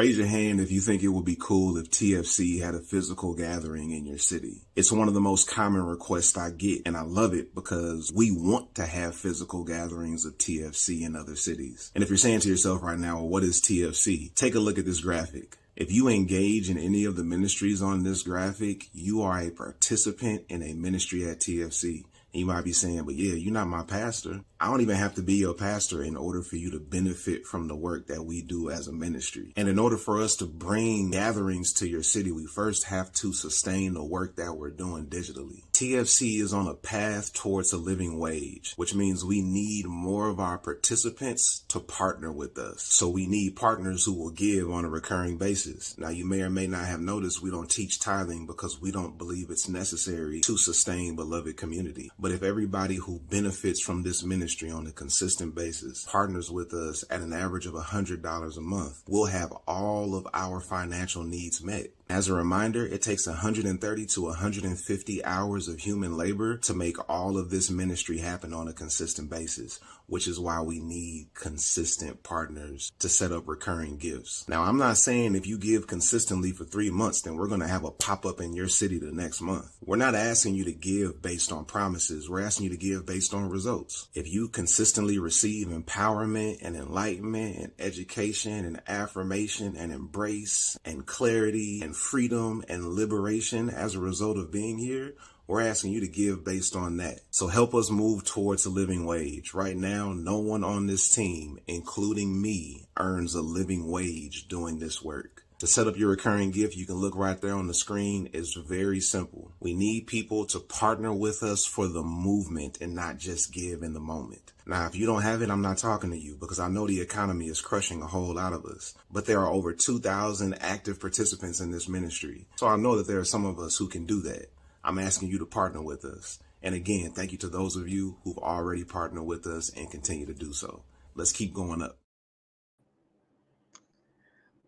Raise your hand if you think it would be cool if TFC had a physical gathering in your city. It's one of the most common requests I get, and I love it because we want to have physical gatherings of TFC in other cities. And if you're saying to yourself right now, well, what is TFC? Take a look at this graphic. If you engage in any of the ministries on this graphic, you are a participant in a ministry at TFC. And you might be saying, but yeah, you're not my pastor. I don't even have to be your pastor in order for you to benefit from the work that we do as a ministry. And in order for us to bring gatherings to your city, we first have to sustain the work that we're doing digitally. TFC is on a path towards a living wage, which means we need more of our participants to partner with us. So we need partners who will give on a recurring basis. Now, you may or may not have noticed we don't teach tithing because we don't believe it's necessary to sustain beloved community. But if everybody who benefits from this ministry on a consistent basis partners with us at an average of $100 a month, we'll have all of our financial needs met. As a reminder, it takes 130 to 150 hours of human labor to make all of this ministry happen on a consistent basis, which is why we need consistent partners to set up recurring gifts. Now, I'm not saying if you give consistently for 3 months, then we're going to have a pop-up in your city the next month. We're not asking you to give based on promises. We're asking you to give based on results. If you consistently receive empowerment and enlightenment and education and affirmation and embrace and clarity and freedom and liberation as a result of being here, we're asking you to give based on that. So help us move towards a living wage. Right now, no one on this team, including me, earns a living wage doing this work. To set up your recurring gift, you can look right there on the screen. It's very simple. We need people to partner with us for the movement and not just give in the moment. Now, if you don't have it, I'm not talking to you because I know the economy is crushing a whole lot of us. But there are over 2,000 active participants in this ministry. So I know that there are some of us who can do that. I'm asking you to partner with us. And again, thank you to those of you who've already partnered with us and continue to do so. Let's keep going up.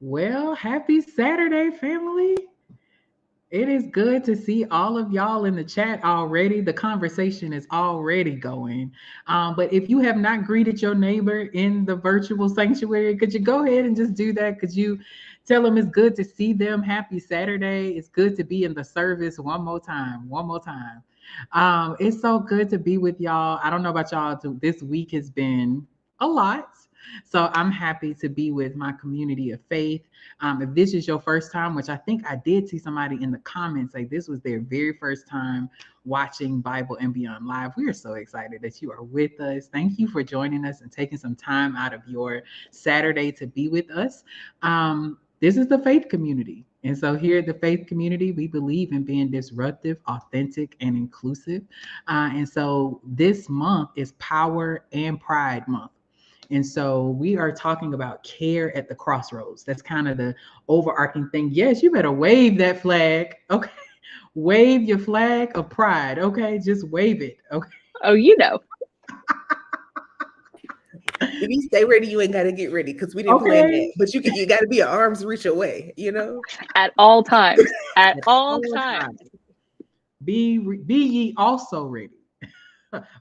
Well, happy Saturday, family. It is good to see all of y'all in the chat already. The conversation is already going. But if you have not greeted your neighbor in the virtual sanctuary, could you go ahead and just do that? Could you tell them it's good to see them? Happy Saturday. It's good to be in the service one more time. It's so good to be with y'all. I don't know about y'all. This week has been a lot. So I'm happy to be with my community of faith. If this is your first time, which I think I did see somebody in the comments say this was their very first time watching Bible and Beyond Live, we are so excited that you are with us. Thank you for joining us and taking some time out of your Saturday to be with us. This is the faith community. And so here at the faith community, we believe in being disruptive, authentic, and inclusive. And so this month is Power and Pride Month. And so we are talking about care at the crossroads. That's kind of the overarching thing. Yes, you better wave that flag. Okay. Wave your flag of pride. Okay. Just wave it. Okay. Oh, you know. If you stay ready, you ain't got to get ready because we didn't plan that. But you got to be an arm's reach away, you know? At all times. At all times. Be ye also ready.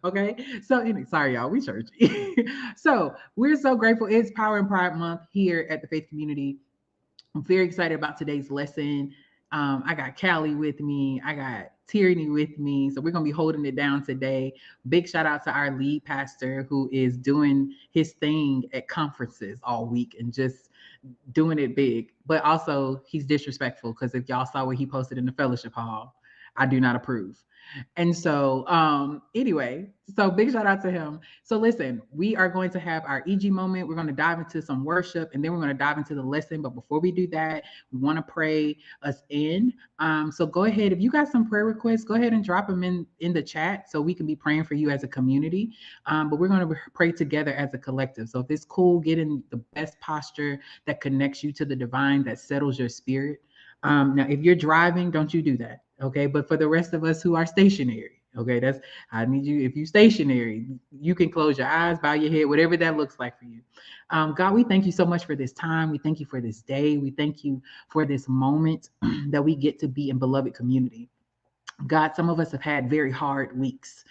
Okay, so sorry y'all, we churchy. So we're so grateful. It's Power and Pride Month here at the Faith Community. I'm very excited about today's lesson. I got Callie with me. I got Tierney with me. So we're going to be holding it down today. Big shout out to our lead pastor who is doing his thing at conferences all week and just doing it big. But also he's disrespectful because if y'all saw what he posted in the fellowship hall, I do not approve. And so anyway, so big shout out to him. So listen, we are going to have our EG moment. We're going to dive into some worship and then we're going to dive into the lesson. But before we do that, we want to pray us in. So go ahead. If you got some prayer requests, go ahead and drop them in the chat so we can be praying for you as a community. But we're going to pray together as a collective. So if it's cool, get in the best posture that connects you to the divine, that settles your spirit. Now, if you're driving, don't you do that. Okay. But for the rest of us who are stationary, okay, I need you. If you're stationary, you can close your eyes, bow your head, whatever that looks like for you. God, we thank you so much for this time. We thank you for this day. We thank you for this moment that we get to be in beloved community. God, some of us have had very hard weeks.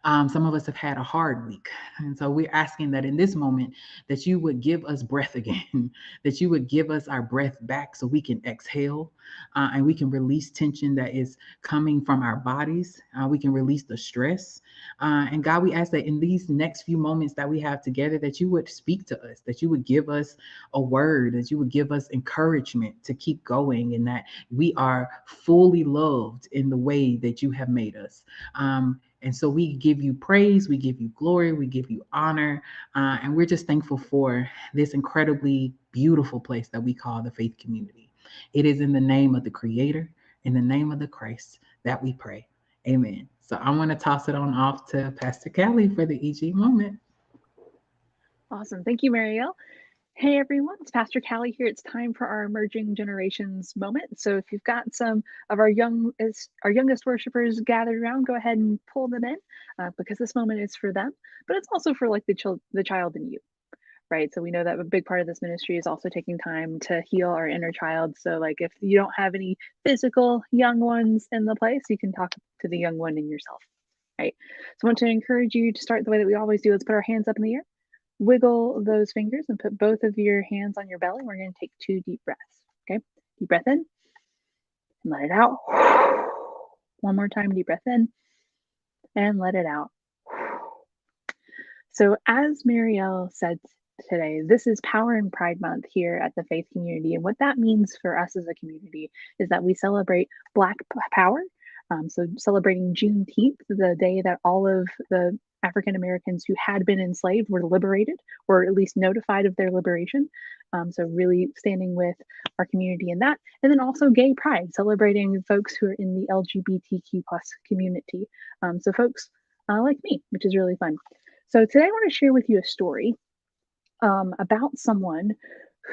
Some of us have had a hard week. And so we're asking that in this moment that you would give us breath again, that you would give us our breath back so we can exhale and we can release tension that is coming from our bodies. We can release the stress. And God, we ask that in these next few moments that we have together, that you would speak to us, that you would give us a word, that you would give us encouragement to keep going, and that we are fully loved in the way that you have made us. And so we give you praise, we give you glory, we give you honor, and we're just thankful for this incredibly beautiful place that we call the faith community. It is in the name of the Creator, in the name of the Christ, that we pray. Amen. So I want to toss it on off to Pastor Callie for the EG moment. Awesome. Thank you, Marielle. Hey everyone, it's Pastor Callie here. It's time for our Emerging Generations moment. So if you've got some of our youngest worshipers gathered around, go ahead and pull them in because this moment is for them, but it's also for like the child in you, right? So we know that a big part of this ministry is also taking time to heal our inner child. So like if you don't have any physical young ones in the place, you can talk to the young one in yourself, right? So I want to encourage you to start the way that we always do. Let's put our hands up in the air. Wiggle those fingers and put both of your hands on your belly. We're going to take 2 deep breaths. Okay. Deep breath in and let it out. One more time. Deep breath in and let it out. So as Marielle said today, this is Power and Pride Month here at the Faith Community. And what that means for us as a community is that we celebrate Black power. So celebrating Juneteenth, the day that all of the African Americans who had been enslaved were liberated, or at least notified of their liberation. So really standing with our community in that. And then also Gay Pride, celebrating folks who are in the LGBTQ plus community. So folks like me, which is really fun. So today I want to share with you a story about someone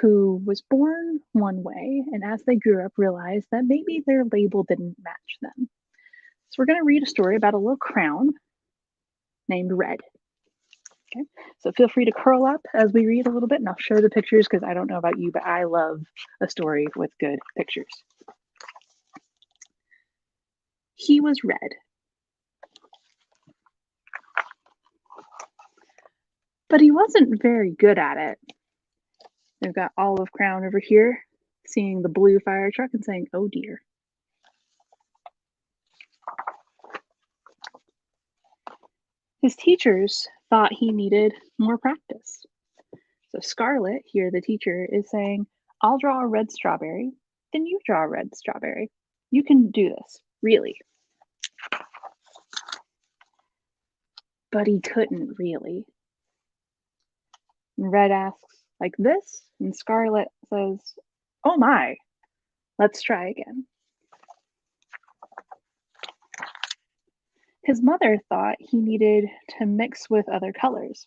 who was born one way and as they grew up realized that maybe their label didn't match them. So we're going to read a story about a little crown named Red. Okay, so feel free to curl up as we read a little bit, and I'll show the pictures because I don't know about you, but I love a story with good pictures. He was red, but he wasn't very good at it. They've got Olive Crown over here, seeing the blue fire truck and saying, "Oh dear." His teachers thought he needed more practice. So Scarlett, here the teacher, is saying, "I'll draw a red strawberry, then you draw a red strawberry. You can do this, really." But he couldn't really. And Red asks, "Like this?" And Scarlett says, "Oh my, let's try again." His mother thought he needed to mix with other colors.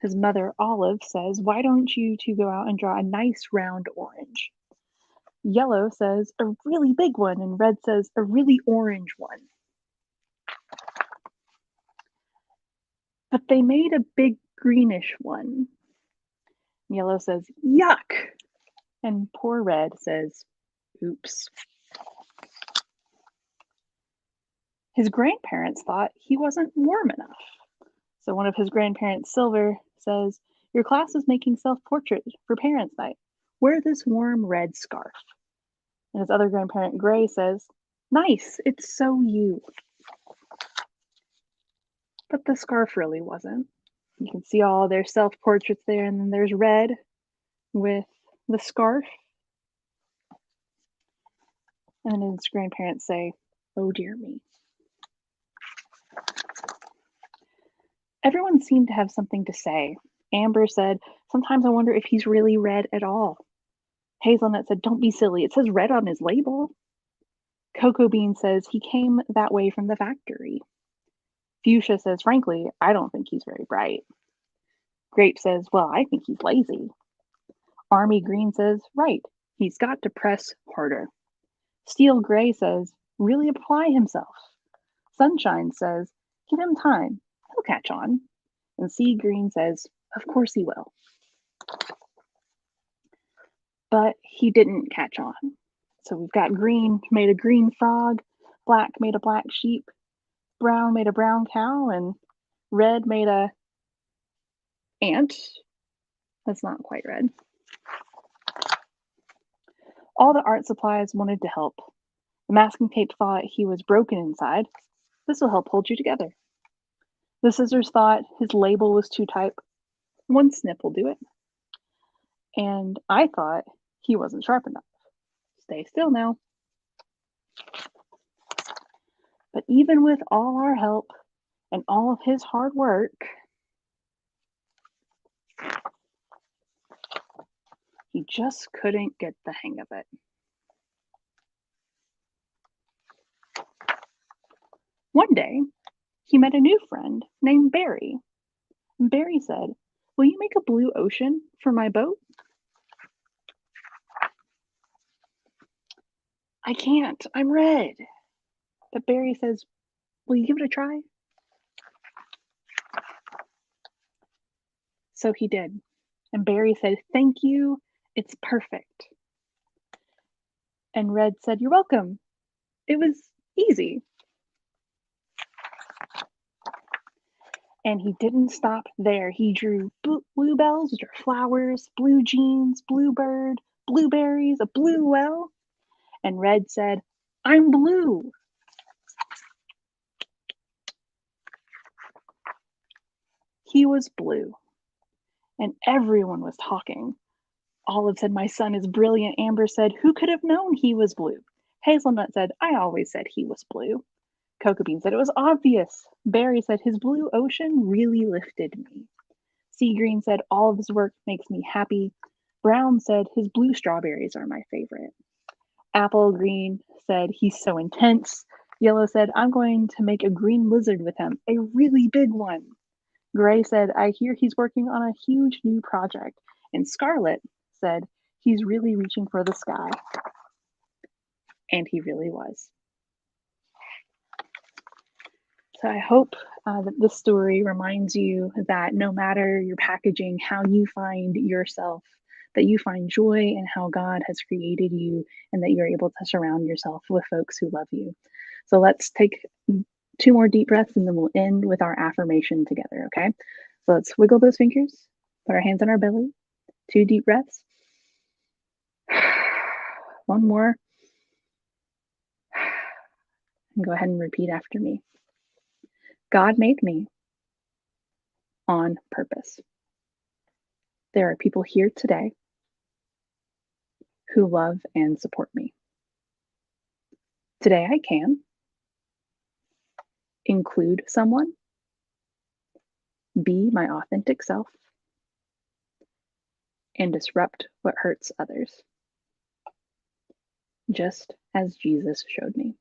His mother, Olive, says, "Why don't you two go out and draw a nice round orange?" Yellow says, "A really big one," and Red says, "A really orange one." But they made a big greenish one. Yellow says, "Yuck!" And poor Red says, "Oops." His grandparents thought he wasn't warm enough. So one of his grandparents, Silver, says, "Your class is making self-portrait for parents' night. Wear this warm red scarf." And his other grandparent, Gray, says, "Nice, it's so you." But the scarf really wasn't. You can see all their self-portraits there, and then there's Red with the scarf. And then his grandparents say, "Oh dear me." Everyone seemed to have something to say. Amber said, "Sometimes I wonder if he's really red at all." Hazelnut said, "Don't be silly. It says red on his label." Cocoa Bean says, "He came that way from the factory." Fuchsia says, "Frankly, I don't think he's very bright." Grape says, "Well, I think he's lazy." Army Green says, "Right. He's got to press harder." Steel Gray says, "Really apply himself." Sunshine says, "Give him time. He'll catch on." And Sea Green says, "Of course he will." But he didn't catch on. So we've got green made a green frog, black made a black sheep, brown made a brown cow, and Red made a ant. That's not quite red. All the art supplies wanted to help. The masking tape thought he was broken inside. This will help hold you together. The scissors thought his label was too tight. One snip will do it. And I thought he wasn't sharp enough. Stay still now. But even with all our help and all of his hard work, he just couldn't get the hang of it. One day, he met a new friend named Barry. And Barry said, "Will you make a blue ocean for my boat?" "I can't, I'm red." But Barry says, "Will you give it a try?" So he did. And Barry said, "Thank you, it's perfect." And Red said, "You're welcome. It was easy." And he didn't stop there. He drew bluebells, which are flowers, blue jeans, bluebird, blueberries, a blue well. And Red said, "I'm blue." He was blue. And everyone was talking. Olive said, "My son is brilliant." Amber said, "Who could have known he was blue?" Hazelnut said, "I always said he was blue." Cocoa Bean said, "It was obvious." Barry said, "His blue ocean really lifted me." Sea Green said, "All of his work makes me happy." Brown said, "His blue strawberries are my favorite." Apple Green said, "He's so intense." Yellow said, "I'm going to make a green lizard with him, a really big one." Gray said, "I hear he's working on a huge new project." And Scarlet said, "He's really reaching for the sky." And he really was. So I hope that this story reminds you that no matter your packaging, how you find yourself, that you find joy in how God has created you, and that you're able to surround yourself with folks who love you. So let's take 2 more deep breaths and then we'll end with our affirmation together, okay? So let's wiggle those fingers, put our hands on our belly, 2 deep breaths. One more. And go ahead and repeat after me. God made me on purpose. There are people here today who love and support me. Today I can include someone, be my authentic self, and disrupt what hurts others, just as Jesus showed me.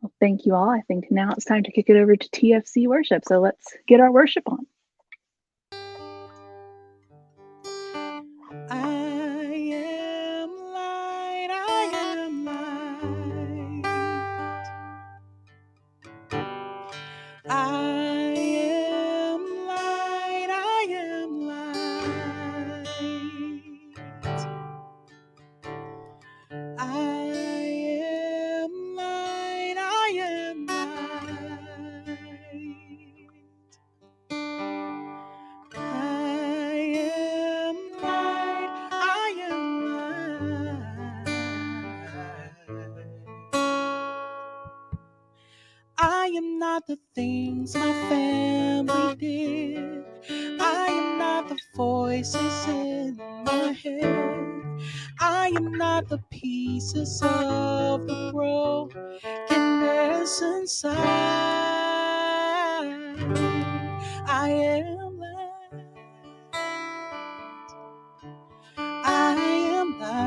Well, thank you all. I think now it's time to kick it over to TFC worship. So let's get our worship on. I am light, I am light. I am light, I am light. I am light, I am light. I am light, I am light. I am not the things my family did. I am not the voices in my head. I am not the pieces of the brokenness inside. I am light. I am light.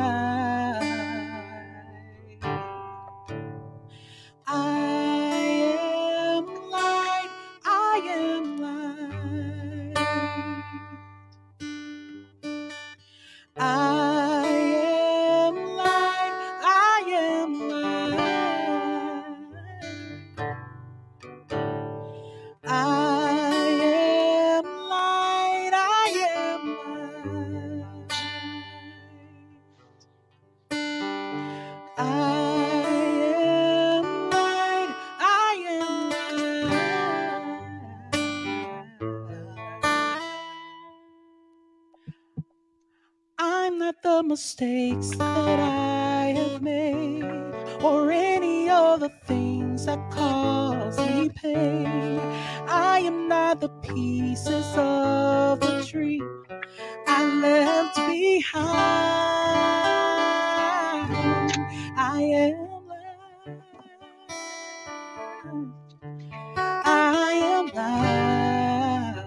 I am light. I am light. I am light. I am light. I am light. I am light. I am light. I am light. not the mistakes that I have made, or any other things that cause me pain. I am not the pieces of the tree I left behind. I am light. I am light.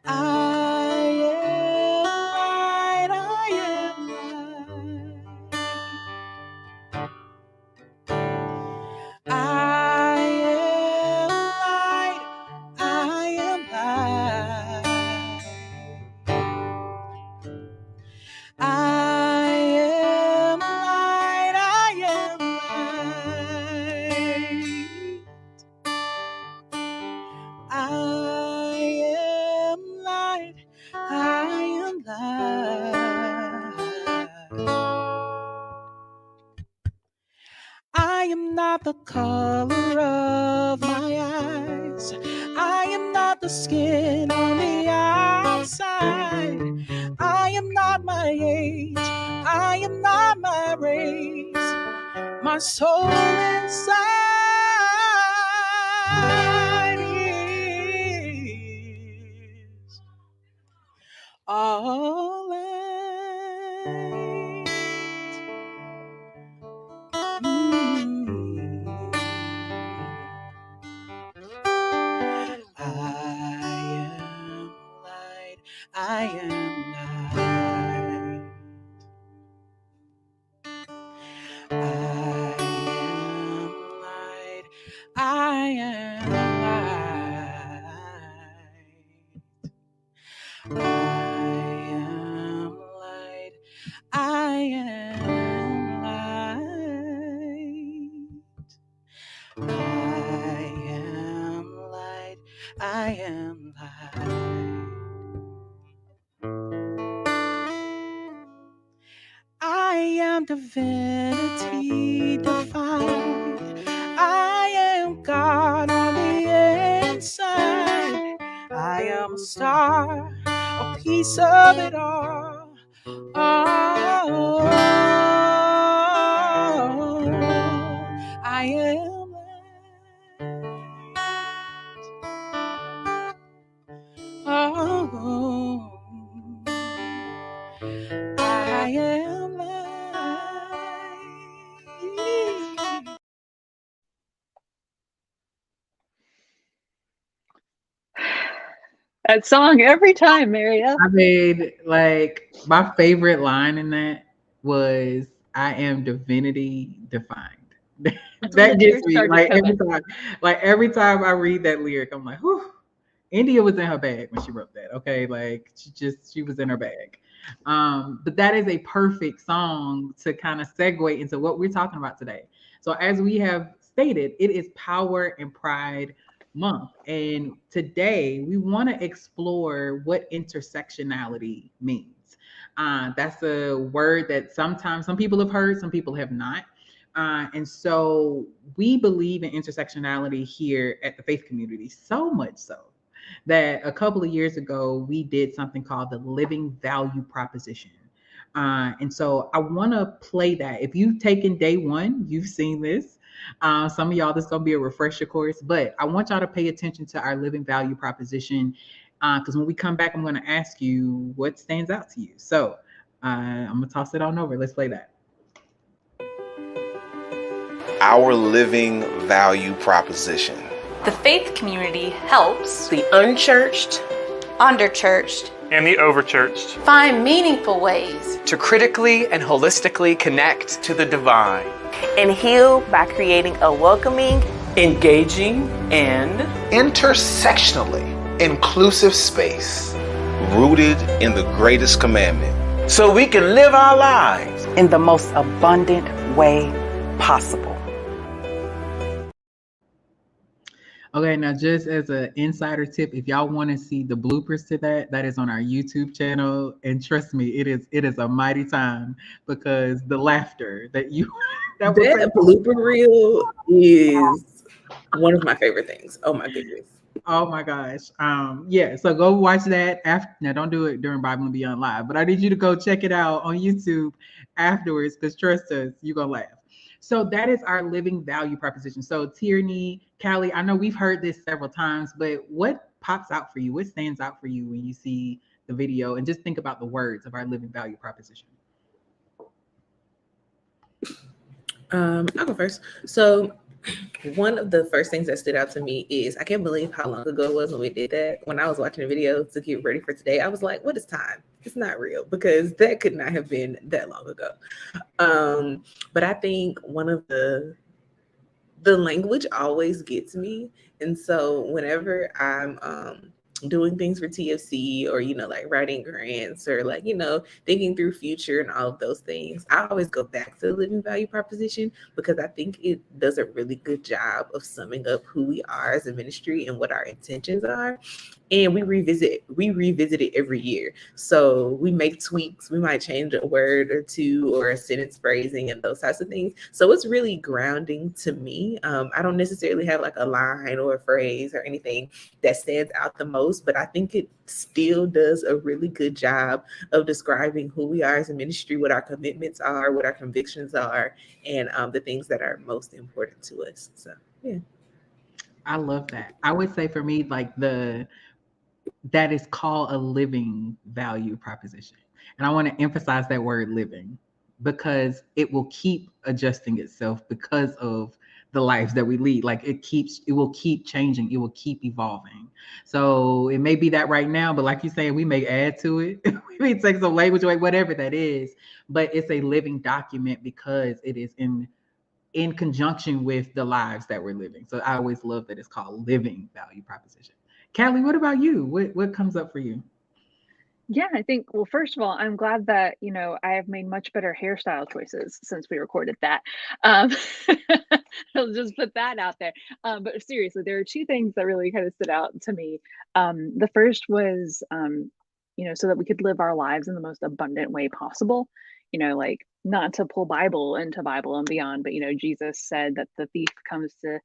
I am light. I am light. I am light. I am light. I am light. I am light. I am light. I am light. I am not the color of my eyes. I am not the skin on the outside. I am not my age. I am not my race. My soul inside is all light. I am light. I am light. I am light. I am light. I am light. I am light. I am light. I am light. I am divinity defined. I am God on the inside. I am a star, a piece of it all. Oh, I am light. Oh, I am light. That song every time, Maria. I mean, like, my favorite line in that was, "I am divinity defined." That's when That the tears gets me started like every coming. time. Like every time I read that lyric, I'm like, whew. India was in her bag when she wrote that. Okay, like she was in her bag. But that is a perfect song to kind of segue into what we're talking about today. So as we have stated, it is Power and Pride Month, and today we want to explore what intersectionality means. That's a word that sometimes some people have heard, some people have not. And so we believe in intersectionality here at the faith community, so much so that a couple of years ago, we did something called the Living Value Proposition. And so I want to play that. If you've taken day one, you've seen this. Some of y'all, this is going to be a refresher course, but I want y'all to pay attention to our Living Value Proposition because when we come back, I'm going to ask you what stands out to you. So I'm going to toss it on over. Let's play that. Our living value proposition. The faith community helps The unchurched, underchurched and the overchurched find meaningful ways to critically and holistically connect to the divine. and heal by creating a welcoming, engaging and Intersectionally inclusive space. Rooted in the greatest commandment. so we can live our lives in the most abundant way possible. Okay, now just as an insider tip, if y'all want to see the bloopers to that, that is on our YouTube channel. And trust me, it is a mighty time because the laughter that you that blooper reel is One of my favorite things. Oh my goodness. Oh my gosh. Yeah, so go watch that after. Now don't do it during Bible and Beyond Live, but I need you to go check it out on YouTube afterwards, because trust us, you're gonna laugh. So that is our living value proposition. So Tierney, Callie, I know we've heard this several times, but what pops out for you? What stands out for you when you see the video and just think about the words of our living value proposition? I'll go first. So one of the first things that stood out to me is, I can't believe how long ago it was when we did that. When I was watching a video to get ready for today, I was like, what is time? It's not real, because that could not have been that long ago. But I think one of the language always gets me. And so whenever I'm doing things for TFC, or, like writing grants, or like, thinking through future and all of those things, I always go back to the living value proposition, because I think it does a really good job of summing up who we are as a ministry and what our intentions are. And we revisit it every year. So we make tweaks. We might change a word or two, or a sentence phrasing, and those types of things. So it's really grounding to me. I don't necessarily have like a line or a phrase or anything that stands out the most, but I think it still does a really good job of describing who we are as a ministry, what our commitments are, what our convictions are, and the things that are most important to us. So yeah. I love that. I would say for me, like that is called a living value proposition. And I want to emphasize that word living, because it will keep adjusting itself because of the lives that we lead. Like it will keep changing. It will keep evolving. So it may be that right now, but like you say, we may add to it. We may take some language away, whatever that is, but it's a living document because it is in conjunction with the lives that we're living. So I always love that it's called living value proposition. Callie, what about you? What comes up for you? Yeah, I think, well, first of all, I'm glad that, I have made much better hairstyle choices since we recorded that. Um, I'll just put that out there. But seriously, there are two things that really kind of stood out to me. The first was, so that we could live our lives in the most abundant way possible. Like, not to pull Bible into Bible and Beyond, but, Jesus said that the thief comes to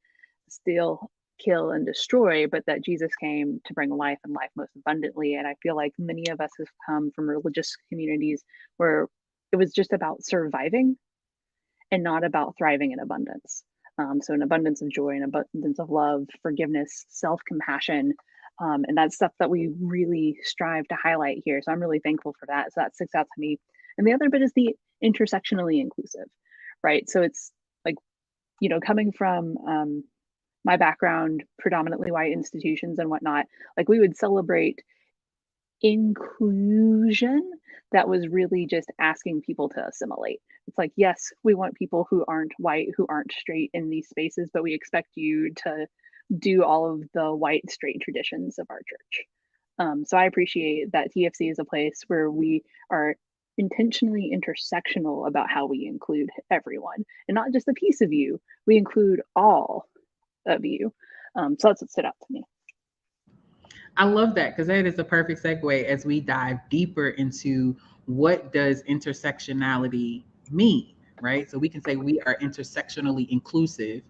steal, kill, and destroy, but that Jesus came to bring life, and life most abundantly. And I feel like many of us have come from religious communities where it was just about surviving and not about thriving in abundance. So an abundance of joy, an abundance of love, forgiveness, self-compassion, and that's stuff that we really strive to highlight here. So I'm really thankful for that. So that sticks out to me. And the other bit is the intersectionally inclusive, right? So it's like, coming from my background, predominantly white institutions and whatnot, like we would celebrate inclusion that was really just asking people to assimilate. It's like, yes, we want people who aren't white, who aren't straight in these spaces, but we expect you to do all of the white straight traditions of our church. So I appreciate that TFC is a place where we are intentionally intersectional about how we include everyone, and not just a piece of you. We include all of you. So that's what stood out to me. I love that, because that is a perfect segue as we dive deeper into what does intersectionality mean, right? So we can say we are intersectionally inclusive.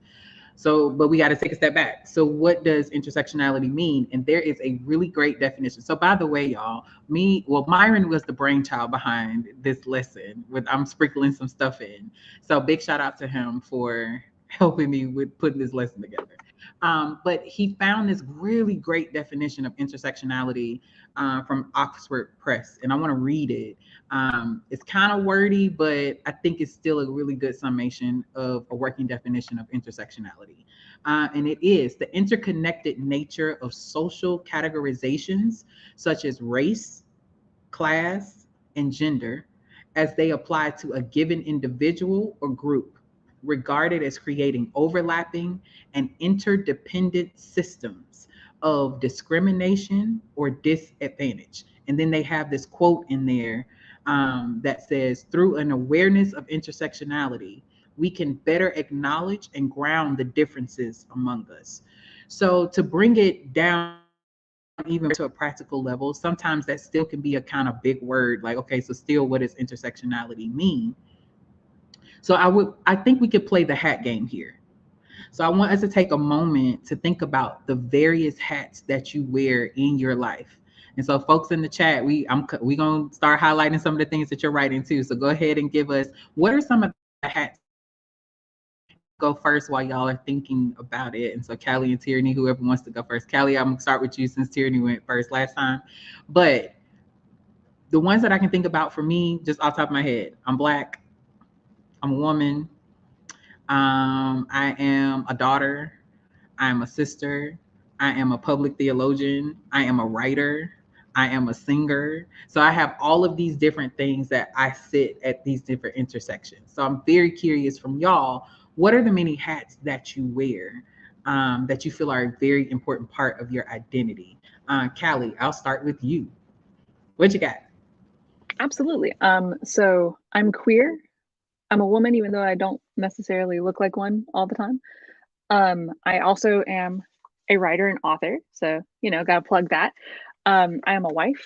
So, but we got to take a step back. So what does intersectionality mean? And there is a really great definition. So by the way, y'all, Myron was the brainchild behind this lesson. I'm sprinkling some stuff in. So big shout out to him for helping me with putting this lesson together. But he found this really great definition of intersectionality from Oxford Press, and I want to read it. It's kind of wordy, but I think it's still a really good summation of a working definition of intersectionality. And it is the interconnected nature of social categorizations such as race, class, and gender as they apply to a given individual or group, regarded as creating overlapping and interdependent systems of discrimination or disadvantage. And then they have this quote in there that says, through an awareness of intersectionality, we can better acknowledge and ground the differences among us. So to bring it down even to a practical level, sometimes that still can be a kind of big word, like, okay, so still, what does intersectionality mean? So I think we could play the hat game here. So I want us to take a moment to think about the various hats that you wear in your life. And so, folks in the chat, we gonna start highlighting some of the things that you're writing too. So go ahead and give us, what are some of the hats? Go first while y'all are thinking about it. And so Callie and Tierney, whoever wants to go first. Callie, I'm gonna start with you since Tierney went first last time. But the ones that I can think about for me, just off the top of my head, I'm Black, I'm a woman, I am a daughter, I am a sister, I am a public theologian, I am a writer, I am a singer. So I have all of these different things that I sit at these different intersections. So I'm very curious from y'all, what are the many hats that you wear that you feel are a very important part of your identity? Callie, I'll start with you. What you got? Absolutely. So I'm queer. I'm a woman, even though I don't necessarily look like one all the time. I also am a writer and author, so gotta plug that. I am a wife.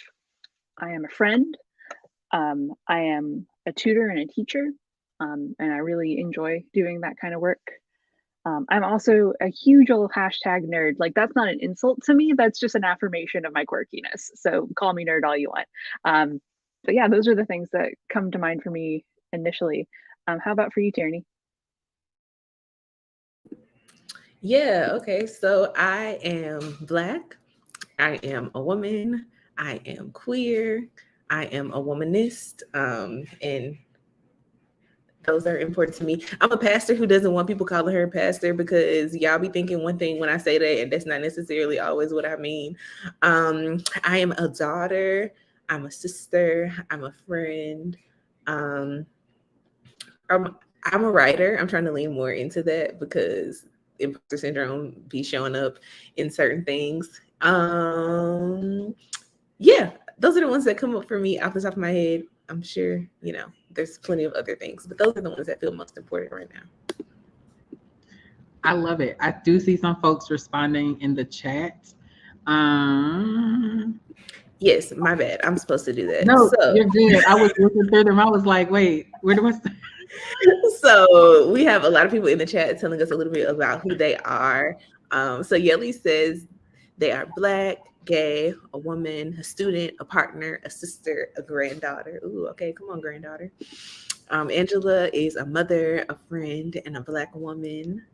I am a friend. I am a tutor and a teacher, and I really enjoy doing that kind of work. I'm also a huge old hashtag nerd. Like, that's not an insult to me. That's just an affirmation of my quirkiness. So call me nerd all you want. But yeah, those are the things that come to mind for me initially. How about for you, Tierney? Yeah, okay. So I am Black. I am a woman. I am queer. I am a womanist. And those are important to me. I'm a pastor who doesn't want people calling her a pastor because y'all be thinking one thing when I say that, and that's not necessarily always what I mean. I am a daughter. I'm a sister. I'm a friend. I'm a writer. I'm trying to lean more into that because imposter syndrome be showing up in certain things. Yeah, those are the ones that come up for me off the top of my head. I'm sure, there's plenty of other things, but those are the ones that feel most important right now. I love it. I do see some folks responding in the chat. Yes, my bad. I'm supposed to do that. No, you're good. I was looking through them. I was like, wait, where do I start? So we have a lot of people in the chat telling us a little bit about who they are. So Yeli says they are Black, gay, a woman, a student, a partner, a sister, a granddaughter. Ooh, okay, come on, granddaughter. Angela is a mother, a friend, and a Black woman.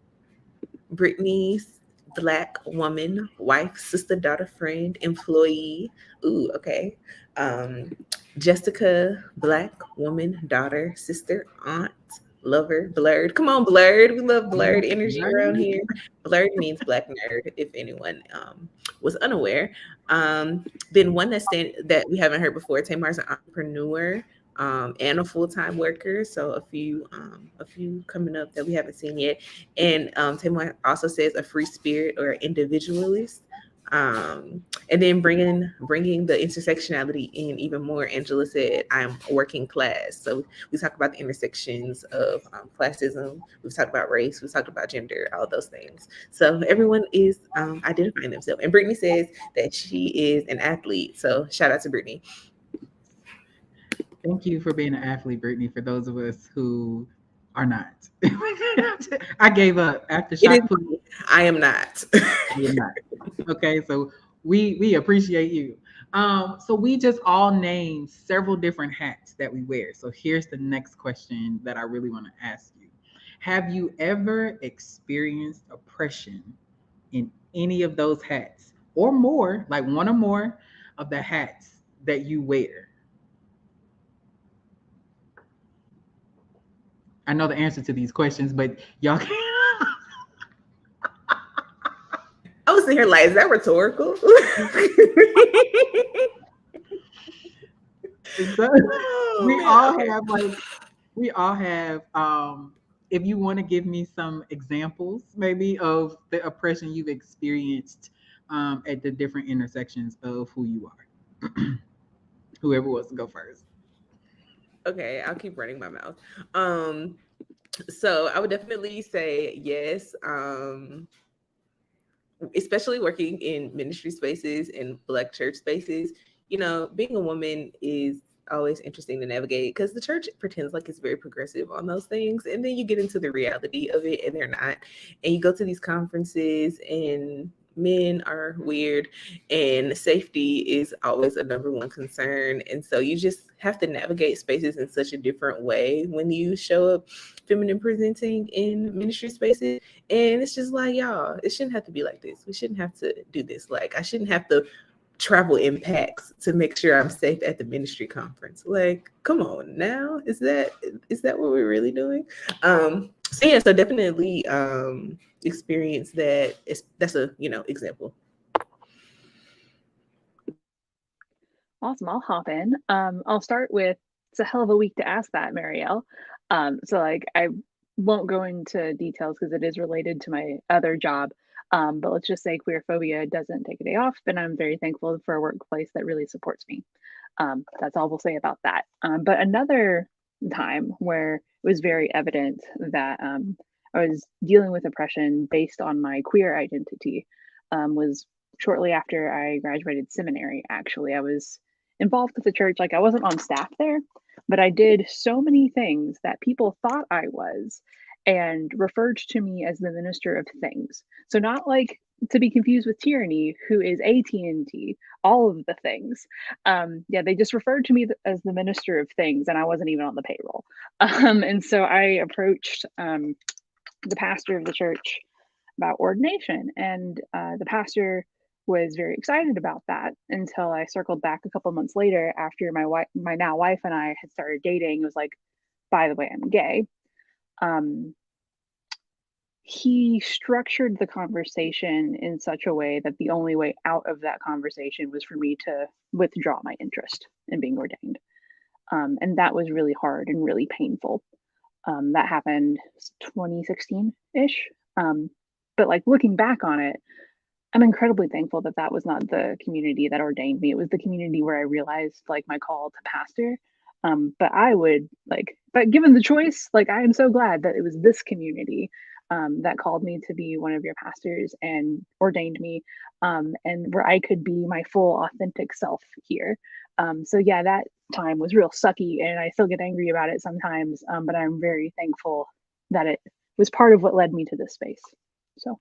Brittany's Black woman, wife, sister, daughter, friend, employee. Ooh, okay. Jessica, Black woman, daughter, sister, aunt, lover, blurred. Come on, blurred. We love blurred energy around here. Blurred means Black nerd, if anyone was unaware. Then one that we haven't heard before, Tamar's an entrepreneur and a full-time worker. So a few coming up that we haven't seen yet. And Tamar also says a free spirit or individualist. And then bringing the intersectionality in even more. Angela said, I'm working class. So we talk about the intersections of classism. We've talked about race. We've talked about gender, all those things. So everyone is identifying themselves. And Brittany says that she is an athlete. So shout out to Brittany. Thank you for being an athlete, Brittany, for those of us who are not. I gave up after shot put. I am not. You're not. Okay, so we appreciate you. So we just all named several different hats that we wear. So here's the next question that I really want to ask you. Have you ever experienced oppression in any of those hats or more, like one or more of the hats that you wear? I know the answer to these questions, but y'all can. I was sitting here like, is that rhetorical? We all have if you want to give me some examples maybe of the oppression you've experienced at the different intersections of who you are. Whoever wants to go first. Okay, I'll keep running my mouth. So I would definitely say yes. Especially working in ministry spaces and Black church spaces, being a woman is always interesting to navigate because the church pretends like it's very progressive on those things, and then you get into the reality of it and they're not. And you go to these conferences and men are weird and safety is always a number one concern. And so you just have to navigate spaces in such a different way when you show up feminine presenting in ministry spaces. And it's just like, y'all, it shouldn't have to be like this. We shouldn't have to do this. Like, I shouldn't have to travel in packs to make sure I'm safe at the ministry conference. Like, come on now. Is that what we're really doing? So definitely experience that. That's a example. Awesome. I'll hop in. I'll start with, it's a hell of a week to ask that, Marielle. So like I won't go into details because it is related to my other job. But let's just say queerphobia doesn't take a day off, and I'm very thankful for a workplace that really supports me. That's all we'll say about that. But another time where it was very evident that I was dealing with oppression based on my queer identity was shortly after I graduated seminary. Actually, I was involved with the church. Like, I wasn't on staff there, but I did so many things that people thought I was and referred to me as the minister of things. So not like to be confused with Tyranny, who is AT&T, all of the things. Yeah, they just referred to me as the minister of things, and I wasn't even on the payroll. And so I approached the pastor of the church about ordination, and the pastor was very excited about that until I circled back a couple months later after my now wife and I had started dating. It was like, by the way, I'm gay. He structured the conversation in such a way that the only way out of that conversation was for me to withdraw my interest in being ordained. And that was really hard and really painful. That happened 2016-ish. But like, looking back on it, I'm incredibly thankful that that was not the community that ordained me. It was the community where I realized like my call to pastor. But I would but given the choice, like, I am so glad that it was this community that called me to be one of your pastors and ordained me, and where I could be my full authentic self here. So yeah, that time was real sucky, and I still get angry about it sometimes. But I'm very thankful that it was part of what led me to this space. So.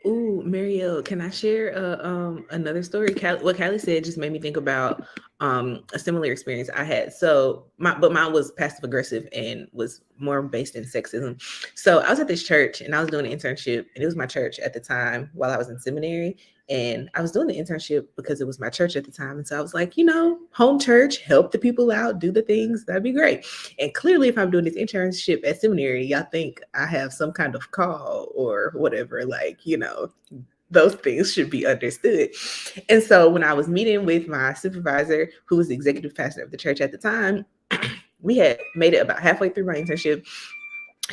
Ooh, Marielle, can I share another story? What Callie said just made me think about a similar experience I had. So mine was passive aggressive and was more based in sexism. So I was at this church and I was doing an internship, and it was my church at the time while I was in seminary. And I was doing the internship because it was my church at the time. And so I was like, home church, help the people out, do the things, that'd be great. And clearly, if I'm doing this internship at seminary, y'all think I have some kind of call or whatever, those things should be understood. And so when I was meeting with my supervisor, who was the executive pastor of the church at the time, we had made it about halfway through my internship.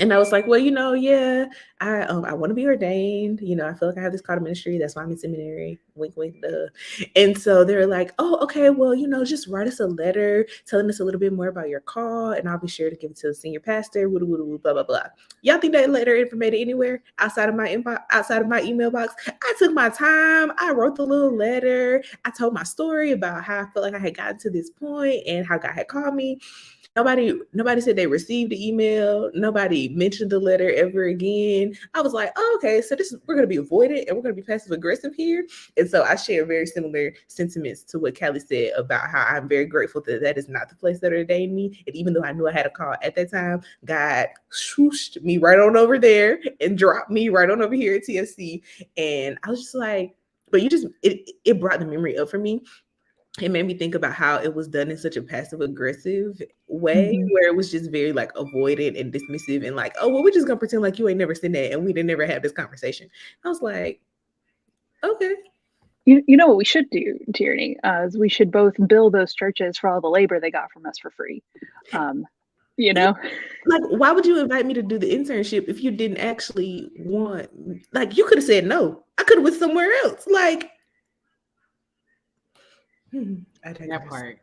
And I was like, well, yeah, I want to be ordained. I feel like I have this call to ministry. That's why I'm in seminary. Wink, wink, duh. And so they're like, oh, okay, well, just write us a letter telling us a little bit more about your call, and I'll be sure to give it to the senior pastor. Woo, woo, woo, blah, blah, blah. Y'all think that letter information anywhere outside of my inbox, outside of my email box? I took my time. I wrote the little letter. I told my story about how I felt like I had gotten to this point and how God had called me. Nobody said they received the email. Nobody mentioned the letter ever again. I was like, oh, okay, so we're going to be avoided and we're going to be passive aggressive here. And so I share very similar sentiments to what Callie said about how I'm very grateful that is not the place that ordained me. And even though I knew I had a call at that time, God swooshed me right on over there and dropped me right on over here at TFC. And I was just like, but it brought the memory up for me. It made me think about how it was done in such a passive aggressive way, where it was just very like avoidant and dismissive and like, oh, well, we're just gonna pretend like you ain't never seen that and we didn't never have this conversation. I was like, okay. You know what we should do, Tyranny, is we should both bill those churches for all the labor they got from us for free. Like, why would you invite me to do the internship if you didn't actually want? Like, you could have said no. I could have went somewhere else. Like. That part.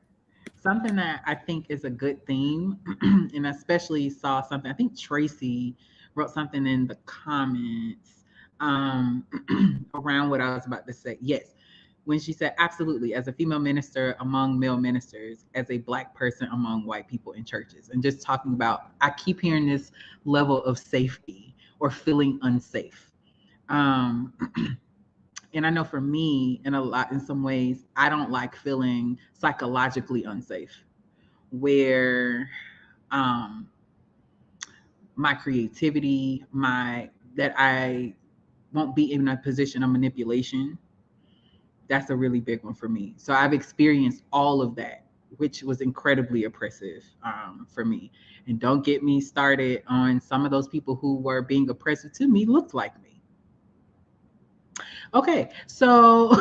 Something that I think is a good theme, and especially saw something, I think Tracy wrote something in the comments around what I was about to say. Yes, when she said, absolutely, as a female minister among male ministers, as a Black person among white people in churches, and just talking about, I keep hearing this level of safety or feeling unsafe. And I know for me, in some ways, I don't like feeling psychologically unsafe, where my creativity, that I won't be in a position of manipulation. That's a really big one for me. So I've experienced all of that, which was incredibly oppressive for me. And don't get me started on some of those people who were being oppressive to me looked like me. Okay, so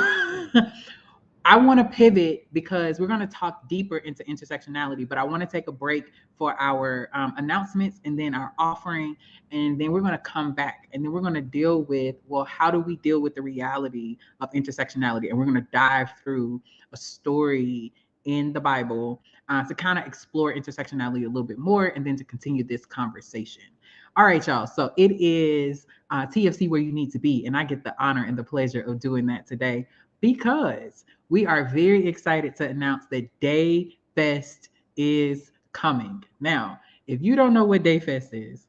I want to pivot because we're going to talk deeper into intersectionality, but I want to take a break for our announcements and then our offering, and then we're going to come back and then we're going to deal with, well, how do we deal with the reality of intersectionality? And we're going to dive through a story in the Bible to kind of explore intersectionality a little bit more and then to continue this conversation. All right, y'all. So it is TFC where you need to be, and I get the honor and the pleasure of doing that today because we are very excited to announce that Day Fest is coming. Now, if you don't know what Day Fest is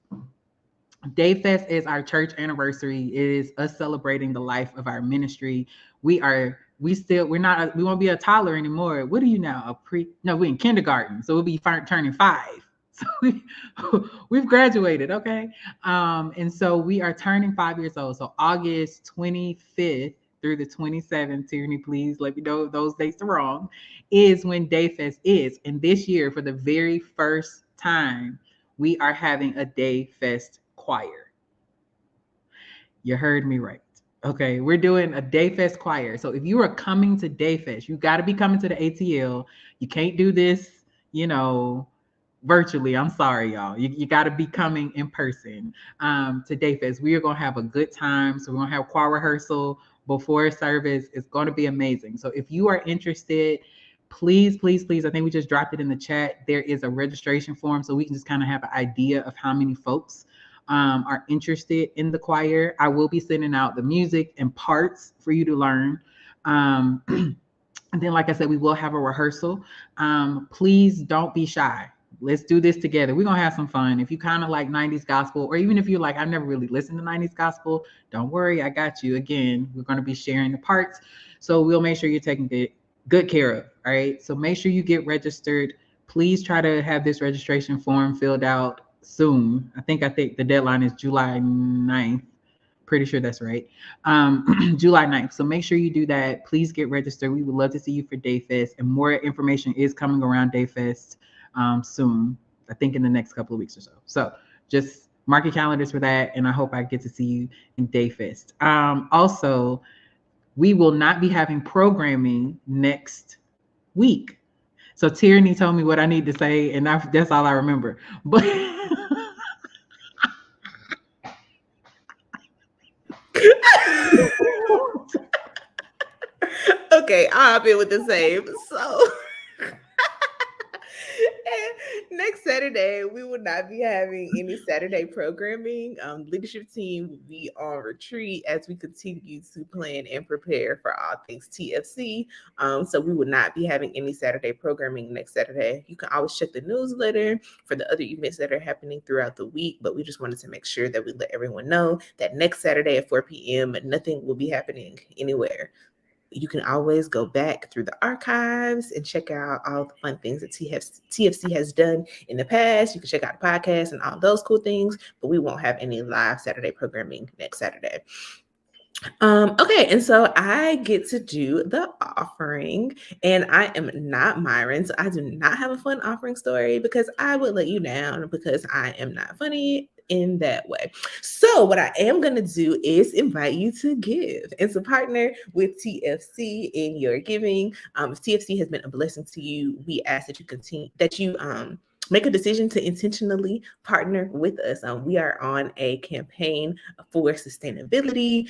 our church anniversary. It is us celebrating the life of our ministry. We won't be a toddler anymore. What are you now? We're in kindergarten. So we'll be turning 5. So we've graduated, okay? And so we are turning 5 years old. So August 25th through the 27th, Tierney, please let me know if those dates are wrong, is when Day Fest is. And this year, for the very first time, we are having a Day Fest choir. You heard me right. Okay, we're doing a Day Fest choir. So if you are coming to Day Fest, you got to be coming to the ATL. You can't do this, virtually. I'm sorry, y'all. You got to be coming in person to Day Fest. We are going to have a good time. So we're going to have choir rehearsal before service. It's going to be amazing. So if you are interested, please, please, please, I think we just dropped it in the chat. There is a registration form so we can just kind of have an idea of how many folks are interested in the choir. I will be sending out the music and parts for you to learn. And then, like I said, we will have a rehearsal. Please don't be shy. Let's do this together. We're going to have some fun. If you kind of like 90s gospel, or even if you're like, I've never really listened to 90s gospel, don't worry, I got you. Again, we're going to be sharing the parts. So we'll make sure you're taking good care of. All right. So make sure you get registered. Please try to have this registration form filled out soon. I think the deadline is July 9th. Pretty sure that's right. July 9th. So make sure you do that. Please get registered. We would love to see you for Day Fest. And more information is coming around Day Fest soon. I think in the next couple of weeks or so. So just mark your calendars for that. And I hope I get to see you in Day Fest. Also, we will not be having programming next week. So Tierney told me what I need to say, and that's all I remember. But okay, I'll hop in with the same. So next Saturday, we will not be having any Saturday programming. Leadership team will be on retreat as we continue to plan and prepare for all things TFC. So we will not be having any Saturday programming next Saturday. You can always check the newsletter for the other events that are happening throughout the week, but we just wanted to make sure that we let everyone know that next Saturday at 4 p.m., nothing will be happening anywhere. You can always go back through the archives and check out all the fun things that TFC has done in the past. You can check out the podcast and all those cool things, but we won't have any live Saturday programming next Saturday. Okay, and so I get to do the offering, and I am not Myron, so I do not have a fun offering story because I would let you down because I am not funny in that way. So what I am going to do is invite you to give and to partner with TFC in your giving. If TFC has been a blessing to you, we ask that you make a decision to intentionally partner with us. We are on a campaign for sustainability.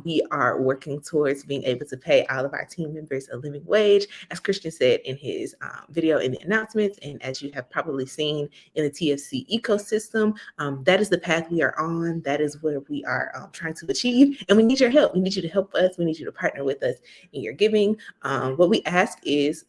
We are working towards being able to pay all of our team members a living wage, as Christian said in his video in the announcements, and as you have probably seen in the TFC ecosystem. That is the path we are on. That is where we are trying to achieve, and we need your help. We need you to help us. We need you to partner with us in your giving. What we ask is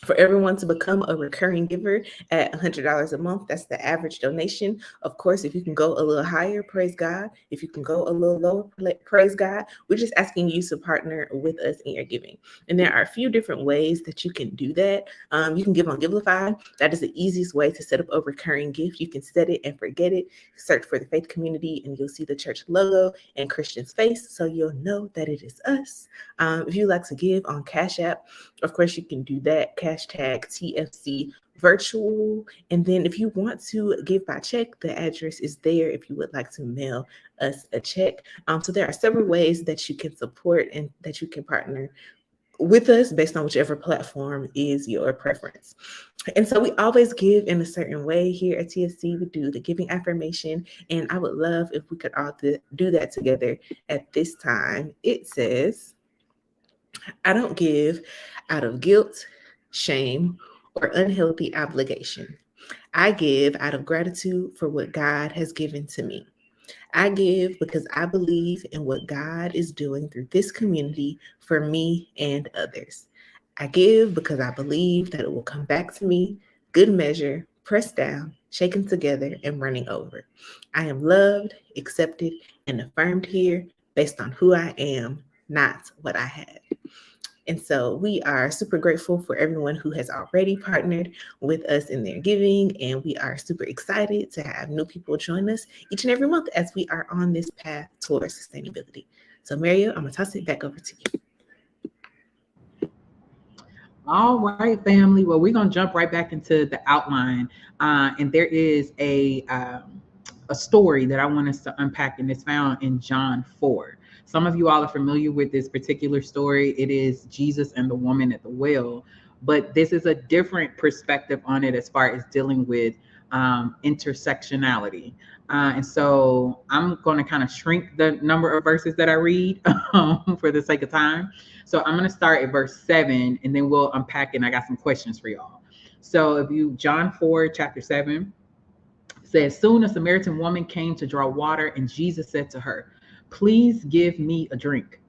for everyone to become a recurring giver at $100 a month. That's the average donation. Of course, if you can go a little higher, praise God. If you can go a little lower, praise God. We're just asking you to partner with us in your giving. And there are a few different ways that you can do that. You can give on Givelify. That is the easiest way to set up a recurring gift. You can set it and forget it. Search for the Faith Community and you'll see the church logo and Christian's face, so you'll know that it is us. If you like to give on Cash App, of course, you can do that. Hashtag TFC virtual. And then if you want to give by check, the address is there if you would like to mail us a check. So there are several ways that you can support and that you can partner with us based on whichever platform is your preference. And so we always give in a certain way here at TFC. We do the giving affirmation, and I would love if we could all do that together at this time. It says, I don't give out of guilt, shame, or unhealthy obligation. I give out of gratitude for what God has given to me. I give because I believe in what God is doing through this community for me and others. I give because I believe that it will come back to me, good measure, pressed down, shaken together, and running over. I am loved, accepted, and affirmed here based on who I am, not what I have. And so we are super grateful for everyone who has already partnered with us in their giving. And we are super excited to have new people join us each and every month as we are on this path towards sustainability. So Mario, I'm gonna toss it back over to you. All right, family. Well, we're gonna jump right back into the outline. And there is a story that I want us to unpack, and it's found in John 4. Some of you all are familiar with this particular story. It is Jesus and the woman at the well, but this is a different perspective on it as far as dealing with intersectionality. And so I'm going to kind of shrink the number of verses that I read for the sake of time. So I'm going to start at verse 7, and then we'll unpack it. And I got some questions for y'all. So if you, John 4, chapter 7, says, soon a Samaritan woman came to draw water, and Jesus said to her, please give me a drink.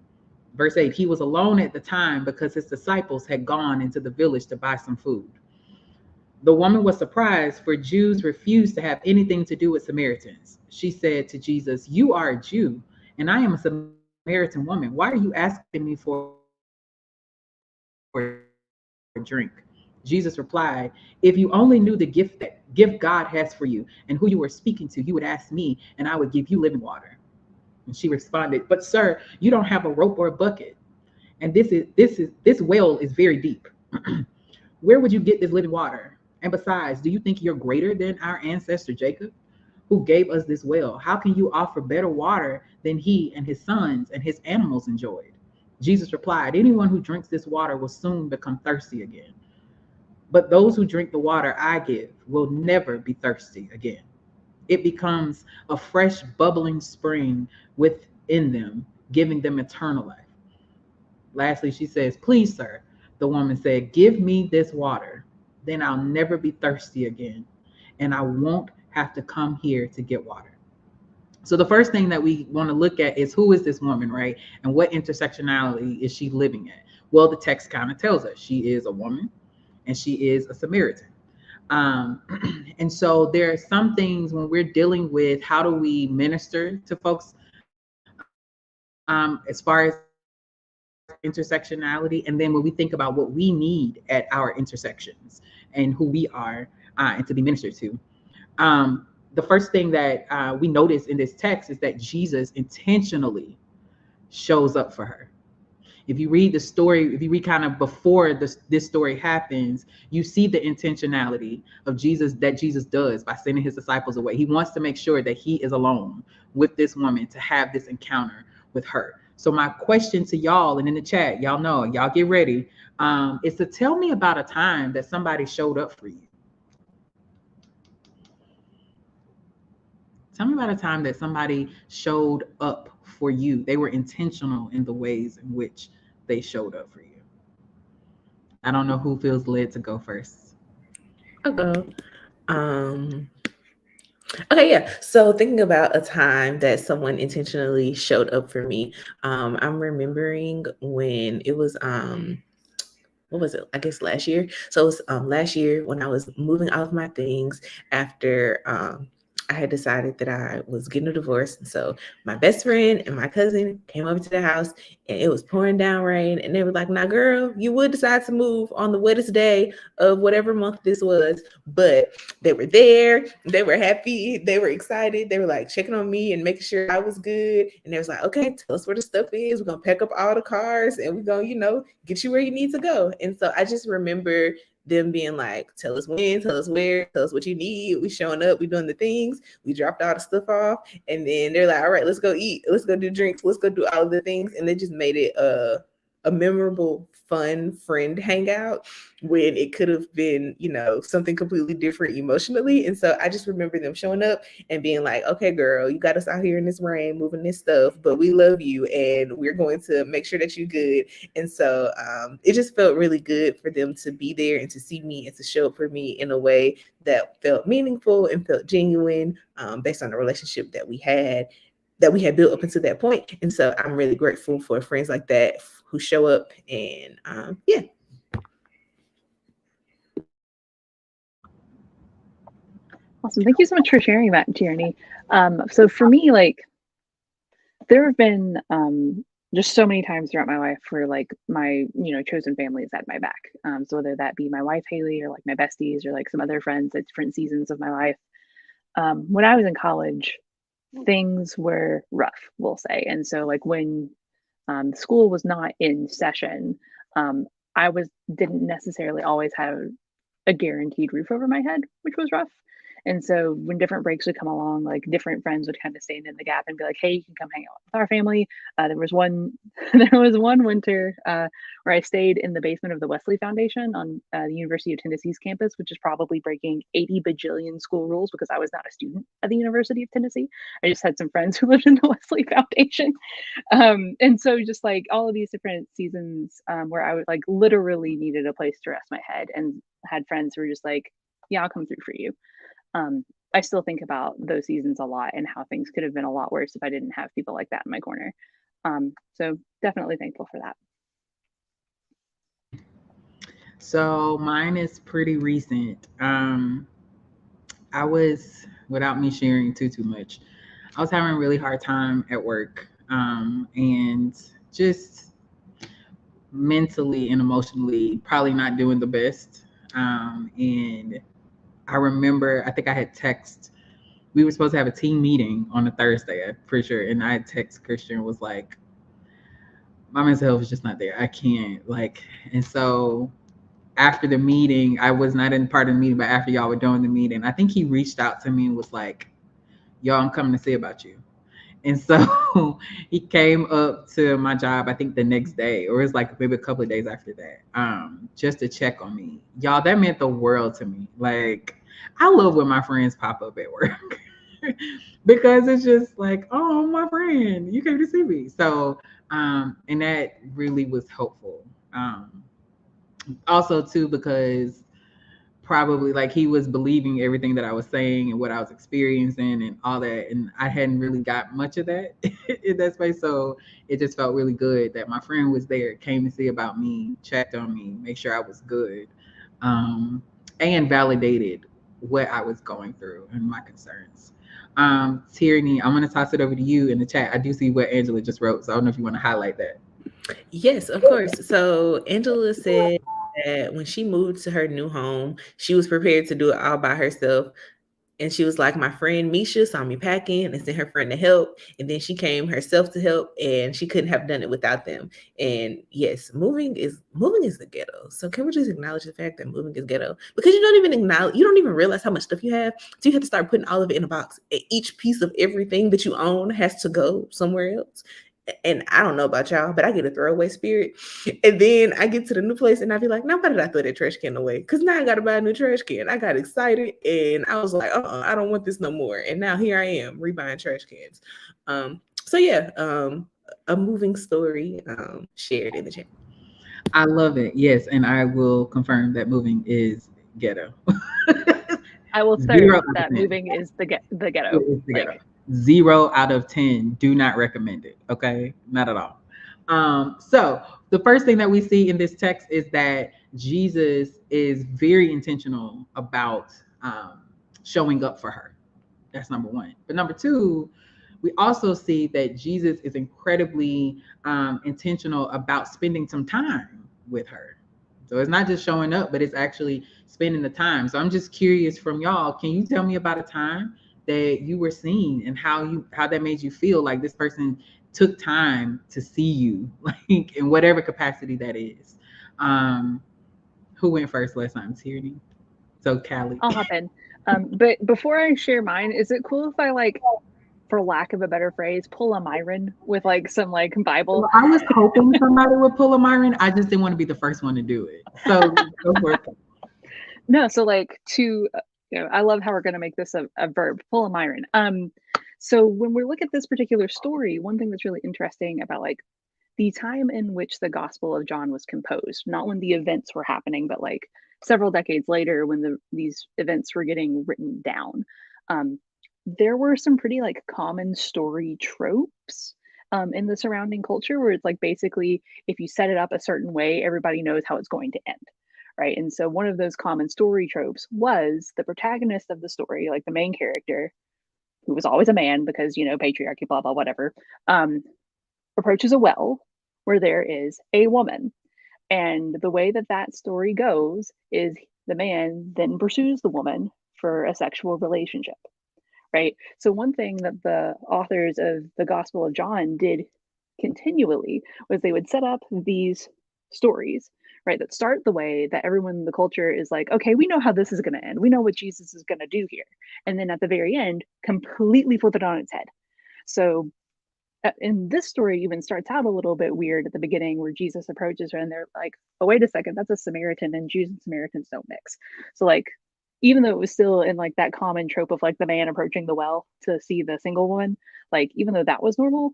Verse 8, he was alone at the time because his disciples had gone into the village to buy some food. The woman was surprised, for Jews refused to have anything to do with Samaritans. She said to Jesus, you are a Jew, and I am a Samaritan woman. Why are you asking me for a drink? Jesus replied, if you only knew the gift God has for you and who you were speaking to, you would ask me, and I would give you living water. And she responded, but sir, you don't have a rope or a bucket. And this well is very deep. Where would you get this living water? And besides, do you think you're greater than our ancestor Jacob, who gave us this well? How can you offer better water than he and his sons and his animals enjoyed? Jesus replied, anyone who drinks this water will soon become thirsty again. But those who drink the water I give will never be thirsty again. It becomes a fresh, bubbling spring within them, giving them eternal life. Lastly, she says, please, sir, the woman said, give me this water. Then I'll never be thirsty again, and I won't have to come here to get water. So the first thing that we want to look at is, who is this woman, right? And what intersectionality is she living at? Well, the text kind of tells us she is a woman and she is a Samaritan. And so there are some things when we're dealing with how do we minister to folks as far as intersectionality, and then when we think about what we need at our intersections and who we are and to be ministered to. The first thing that we notice in this text is that Jesus intentionally shows up for her. If you read the story, if you read kind of before this story happens, you see the intentionality of Jesus that Jesus does by sending his disciples away. He wants to make sure that he is alone with this woman to have this encounter with her. So my question to y'all, and in the chat, y'all know, y'all get ready, is to tell me about a time that somebody showed up for you. Tell me about a time that somebody showed up for you. They were intentional in the ways in which they showed up for you. I don't know who feels led to go first. I'll go. Okay, yeah. So thinking about a time that someone intentionally showed up for me, I'm remembering when it was what was it? I guess last year. So it was last year when I was moving all of my things after I had decided that I was getting a divorce. And so my best friend and my cousin came over to the house and it was pouring down rain. And they were like, "Now, girl, you would decide to move on the wettest day of whatever month this was." But they were there, they were happy, they were excited, they were like checking on me and making sure I was good. And they was like, "Okay, tell us where the stuff is. We're gonna pack up all the cars and we're gonna, get you where you need to go." And so I just remember them being like, "Tell us when, tell us where, tell us what you need. We showing up, we doing the things." We dropped all the stuff off, and then they're like, "All right, let's go eat, let's go do drinks, let's go do all of the things." And they just made it a memorable, fun friend hangout when it could have been, something completely different emotionally. And so I just remember them showing up and being like, "Okay, girl, you got us out here in this rain, moving this stuff, but we love you and we're going to make sure that you're good." And so it just felt really good for them to be there and to see me and to show up for me in a way that felt meaningful and felt genuine, based on the relationship that we had built up until that point. And so I'm really grateful for friends like that who show up. And yeah. Awesome. Thank you so much for sharing that, Tierney. So for me, like, there have been just so many times throughout my life where like my chosen family is at my back. So whether that be my wife Haley or like my besties or like some other friends at different seasons of my life. When I was in college, things were rough, we'll say. And so like when school was not in session, I didn't necessarily always have a guaranteed roof over my head, which was rough. And so when different breaks would come along, like different friends would kind of stand in the gap and be like, "Hey, you can come hang out with our family." There was one winter where I stayed in the basement of the Wesley Foundation on the University of Tennessee's campus, which is probably breaking 80 bajillion school rules because I was not a student at the University of Tennessee. I just had some friends who lived in the Wesley Foundation. And so just like all of these different seasons where I would like literally needed a place to rest my head and had friends who were just like, "Yeah, I'll come through for you." I still think about those seasons a lot and how things could have been a lot worse if I didn't have people like that in my corner. So definitely thankful for that. So mine is pretty recent. I was, without me sharing too much, I was having a really hard time at work, and just mentally and emotionally probably not doing the best. And I remember, I think I had we were supposed to have a team meeting on a Thursday, I'm pretty sure. And I had text Christian, was like, "My mental health is just not there. I can't and so after the meeting, I was not in part of the meeting, but after y'all were doing the meeting, I think he reached out to me and was like, "Y'all, I'm coming to see about you." And so he came up to my job, I think the next day, or it was like maybe a couple of days after that, just to check on me. Y'all, that meant the world to me. Like, I love when my friends pop up at work because it's just like, "Oh, my friend, you came to see me." So, and that really was helpful. Also, too, because probably like he was believing everything that I was saying and what I was experiencing and all that. And I hadn't really got much of that in that space. So it just felt really good that my friend was there, came to see about me, checked on me, make sure I was good, and validated what I was going through and my concerns. Tierney, I'm going to toss it over to you in the chat. I do see what Angela just wrote, so I don't know if you want to highlight that. Yes, of course. So Angela said that when she moved to her new home, she was prepared to do it all by herself. And she was like, "My friend Misha saw me packing and sent her friend to help. And then she came herself to help, and she couldn't have done it without them." And yes, moving is the ghetto. So can we just acknowledge the fact that moving is ghetto? Because you don't even realize how much stuff you have. So you have to start putting all of it in a box. Each piece of everything that you own has to go somewhere else. And I don't know about y'all, but I get a throwaway spirit. And then I get to the new place and I be like, now why did I throw that trash can away? Because now I got to buy a new trash can. I got excited and I was like, I don't want this no more. And now here I am rebuying trash cans. So yeah, a moving story shared in the chat. I love it. Yes, and I will confirm that moving is ghetto. I will third 0 out of that 10. moving is the ghetto. It is the Like, ghetto. 0 out of 10. Do not recommend it. Okay, not at all. So the first thing that we see in this text is that Jesus is very intentional about showing up for her. That's number one. But number two, we also see that Jesus is incredibly intentional about spending some time with her. So it's not just showing up, but it's actually spending the time. So I'm just curious from y'all, can you tell me about a time that you were seen and how that made you feel like this person took time to see you, like in whatever capacity that is? Who went first last time? Tierney. So Callie. I'll hop in. But before I share mine, is it cool if I, like, for lack of a better phrase, pull a Myron with like some like Bible? Well, I was hoping somebody would pull a Myron. I just didn't want to be the first one to do it. So go for it. No, so like I love how we're going to make this a verb, pull a Myron. So when we look at this particular story, one thing that's really interesting about like the time in which the Gospel of John was composed, not when the events were happening, but like several decades later when these events were getting written down, there were some pretty like common story tropes in the surrounding culture where it's like basically if you set it up a certain way, everybody knows how it's going to end. Right. And so one of those common story tropes was the protagonist of the story, like the main character, who was always a man because, patriarchy, blah, blah, whatever, approaches a well where there is a woman. And the way that story goes is the man then pursues the woman for a sexual relationship. Right. So one thing that the authors of the Gospel of John did continually was they would set up these stories, right, that start the way that everyone in the culture is like, okay, we know how this is going to end. We know what Jesus is going to do here. And then at the very end, completely flip it on its head. So in this story even starts out a little bit weird at the beginning where Jesus approaches her and they're like, oh, wait a second, that's a Samaritan and Jews and Samaritans don't mix. So like, even though it was still in like that common trope of like the man approaching the well to see the single woman, like even though that was normal,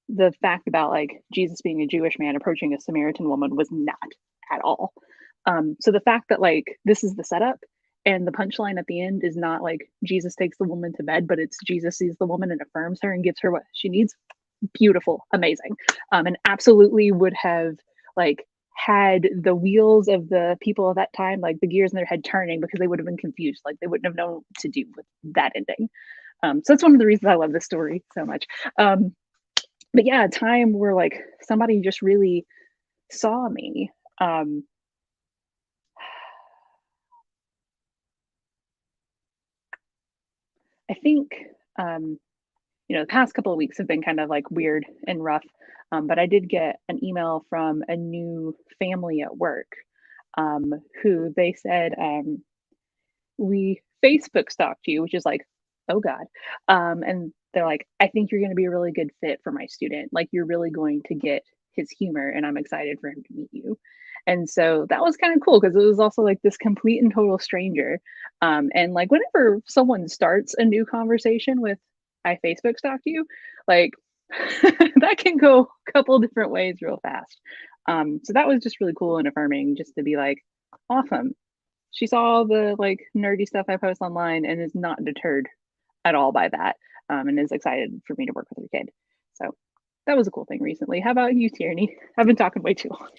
the fact about like Jesus being a Jewish man approaching a Samaritan woman was not at all. So the fact that like this is the setup and the punchline at the end is not like Jesus takes the woman to bed, but it's Jesus sees the woman and affirms her and gives her what she needs. Beautiful, amazing, and absolutely would have like had the wheels of the people of that time, like the gears in their head turning because they would have been confused. Like they wouldn't have known what to do with that ending. So that's one of the reasons I love this story so much. But yeah, a time where like somebody just really saw me. I think the past couple of weeks have been kind of like weird and rough. But I did get an email from a new family at work who they said, we Facebook stalked you, which is like, oh God. And they're like, I think you're going to be a really good fit for my student. Like, you're really going to get his humor, and I'm excited for him to meet you. And so that was kind of cool because it was also like this complete and total stranger. And like, whenever someone starts a new conversation with, I Facebook stalked you, like that can go a couple different ways real fast. So that was just really cool and affirming just to be like, awesome. She saw all the like nerdy stuff I post online and is not deterred at all by that, and is excited for me to work with her kid. So that was a cool thing recently. How about you, Tierney? I've been talking way too long.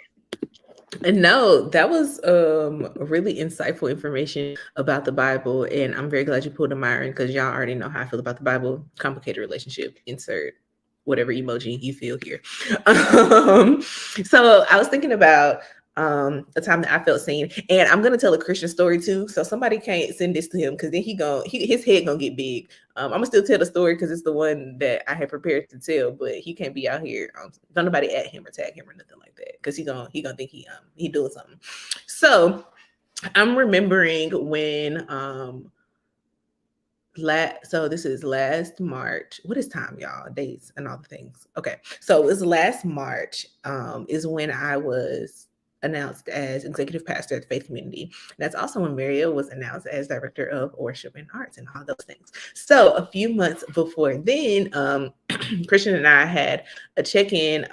No, that was really insightful information about the Bible, and I'm very glad you pulled a Myron because y'all already know how I feel about the Bible. Complicated relationship. Insert whatever emoji you feel here. So I was thinking about a time that I felt seen, and I'm gonna tell a Christian story too. So somebody can't send this to him because then his head gonna get big. I'm gonna still tell the story because it's the one that I had prepared to tell, but he can't be out here. Don't nobody at him or tag him or nothing like that because he gonna think he doing something. So I'm remembering when So this is last March. What is time, y'all? Dates and all the things. Okay. So it was last March, is when I was announced as executive pastor at the Faith Community. That's also when Mario was announced as director of worship and arts and all those things. So a few months before then, Christian and I had a check-in,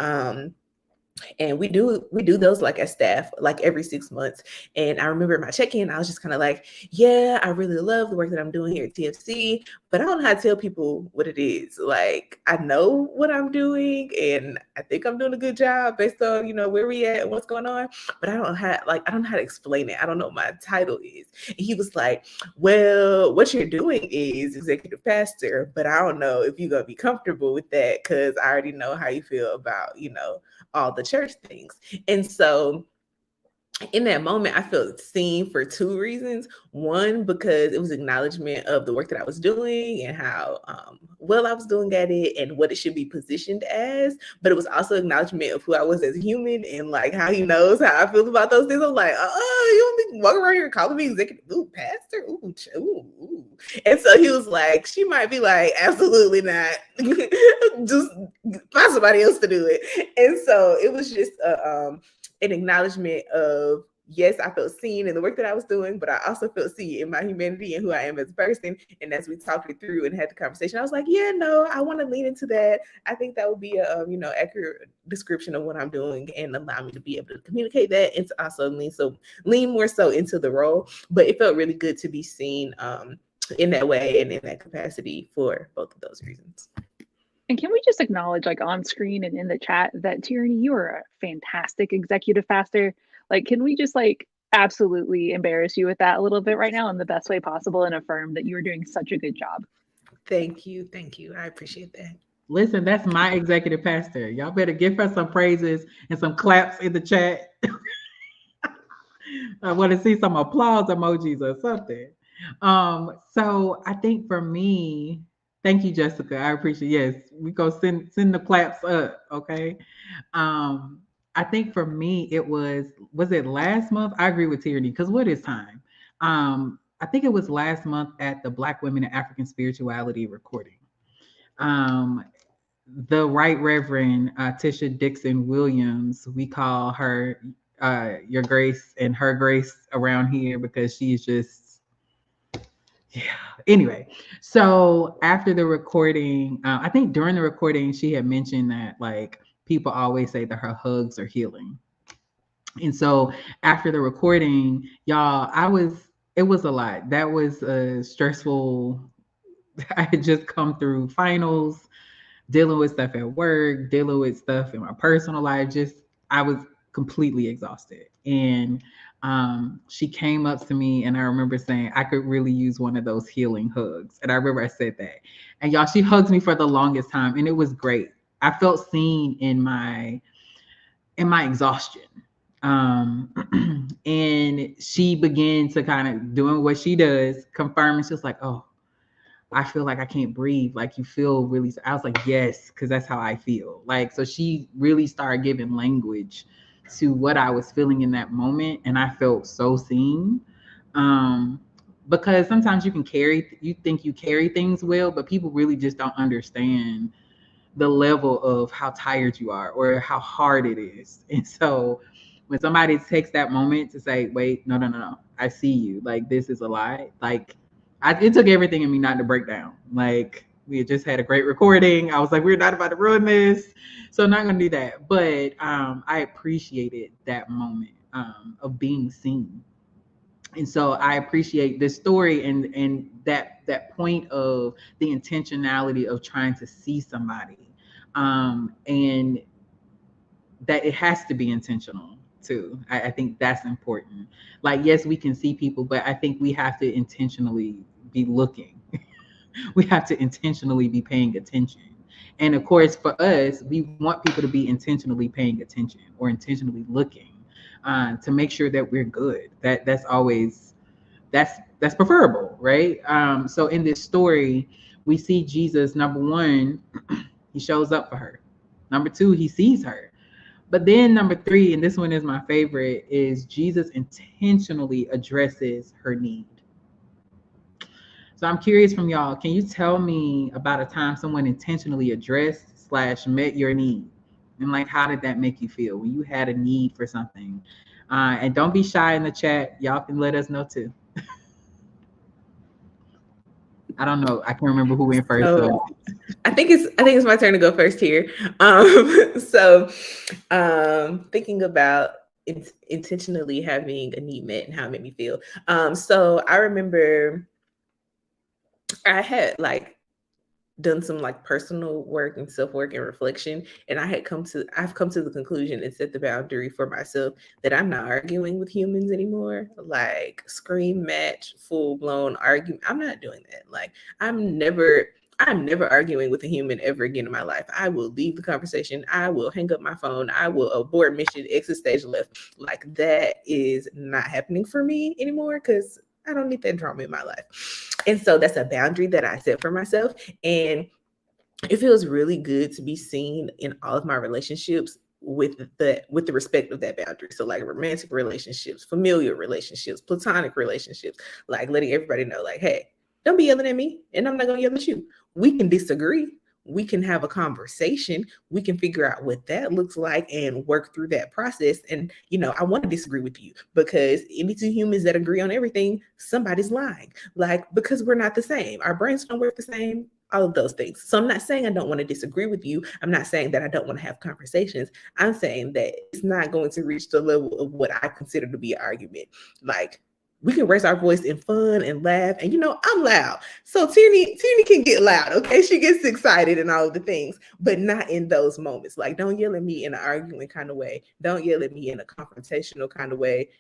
and we do those like as staff, like every 6 months. And I remember my check-in, I was just kind of like, yeah, I really love the work that I'm doing here at TFC, but I don't know how to tell people what it is. Like, I know what I'm doing and I think I'm doing a good job based on, where we at and what's going on, but I don't know how to explain it. I don't know what my title is. And he was like, well, what you're doing is executive pastor, but I don't know if you're gonna be comfortable with that, because I already know how you feel about, all the church things. And so in that moment, I felt seen for two reasons. One, because it was acknowledgement of the work that I was doing and how well I was doing at it and what it should be positioned as. But it was also acknowledgement of who I was as a human and like how he knows how I feel about those things. I'm like, you don't be walking around here calling me executive, pastor, ooh. And so he was like, she might be like, absolutely not. Just find somebody else to do it. And so it was just an acknowledgement of, yes, I felt seen in the work that I was doing, but I also felt seen in my humanity and who I am as a person. And as we talked it through and had the conversation, I was like, yeah, no, I want to lean into that. I think that would be a accurate description of what I'm doing and allow me to be able to communicate that and to also lean more so into the role. But it felt really good to be seen in that way and in that capacity for both of those reasons. And can we just acknowledge, like on screen and in the chat, that Tierney, you are a fantastic executive pastor. Like, can we just like absolutely embarrass you with that a little bit right now in the best way possible and affirm that you are doing such a good job? Thank you. I appreciate that. Listen, that's my executive pastor. Y'all better give her some praises and some claps in the chat. I want to see some applause emojis or something. So I think for me, thank you, Jessica. I appreciate. Yes, we go send the claps up. Okay. I think for me, was it last month? I agree with Tierney, because what is time? I think it was last month at the Black Women in African Spirituality recording. The Right Reverend Tisha Dixon Williams, we call her Your Grace and Her Grace around here because she's just, yeah. Anyway, so after the recording, I think during the recording, she had mentioned that like people always say that her hugs are healing. And so after the recording, y'all, it was a lot. That was stressful. I had just come through finals, dealing with stuff at work, dealing with stuff in my personal life. I was completely exhausted. And she came up to me and I remember saying, I could really use one of those healing hugs. And I remember I said that. And y'all, she hugged me for the longest time and it was great. I felt seen in my exhaustion. And she began to kind of doing what she does, confirming. She was like, oh, I feel like I can't breathe. Like you feel really, I was like, yes, because that's how I feel. Like, so she really started giving language to what I was feeling in that moment. And I felt so seen. Because sometimes you think you carry things well, but people really just don't understand the level of how tired you are or how hard it is. And so when somebody takes that moment to say, wait, no, I see you. Like, this is a lie. Like, it took everything in me not to break down. Like, we had just had a great recording. I was like, we're not about to ruin this. So I'm not going to do that. But I appreciated that moment of being seen. And so I appreciate this story and that point of the intentionality of trying to see somebody. And that it has to be intentional too. I think that's important. Like, yes, we can see people, but I think we have to intentionally be looking. We have to intentionally be paying attention. And of course, for us, we want people to be intentionally paying attention or intentionally looking to make sure that we're good. That's always, that's preferable, right? So in this story, we see Jesus, number one, he shows up for her. Number two, he sees her. But then number three, and this one is my favorite, is Jesus intentionally addresses her need. So I'm curious from y'all, can you tell me about a time someone intentionally addressed / met your need? And like, how did that make you feel when you had a need for something? And don't be shy in the chat. Y'all can let us know too. I don't know. I can't remember who went first. So I think it's my turn to go first here. Thinking about intentionally having a need met and how it made me feel. So I remember I had like done some like personal work and self-work and reflection, and I've come to the conclusion and set the boundary for myself that I'm not arguing with humans anymore. Like scream match, full-blown argument. I'm not doing that. Like I'm never arguing with a human ever again in my life. I will leave the conversation. I will hang up my phone. I will abort mission, exit stage left. Like that is not happening for me anymore because I don't need that drama in my life. And so that's a boundary that I set for myself. And it feels really good to be seen in all of my relationships with the respect of that boundary. So like romantic relationships, familial relationships, platonic relationships, like letting everybody know like, hey, don't be yelling at me and I'm not going to yell at you. We can disagree. We can have a conversation. We can figure out what that looks like and work through that process. And, I want to disagree with you because any two humans that agree on everything, somebody's lying. Like, because we're not the same. Our brains don't work the same, all of those things. So I'm not saying I don't want to disagree with you. I'm not saying that I don't want to have conversations. I'm saying that it's not going to reach the level of what I consider to be an argument. Like, we can raise our voice in fun and laugh. And I'm loud. So Tierney can get loud, okay? She gets excited and all of the things, but not in those moments. Like, don't yell at me in an arguing kind of way. Don't yell at me in a confrontational kind of way.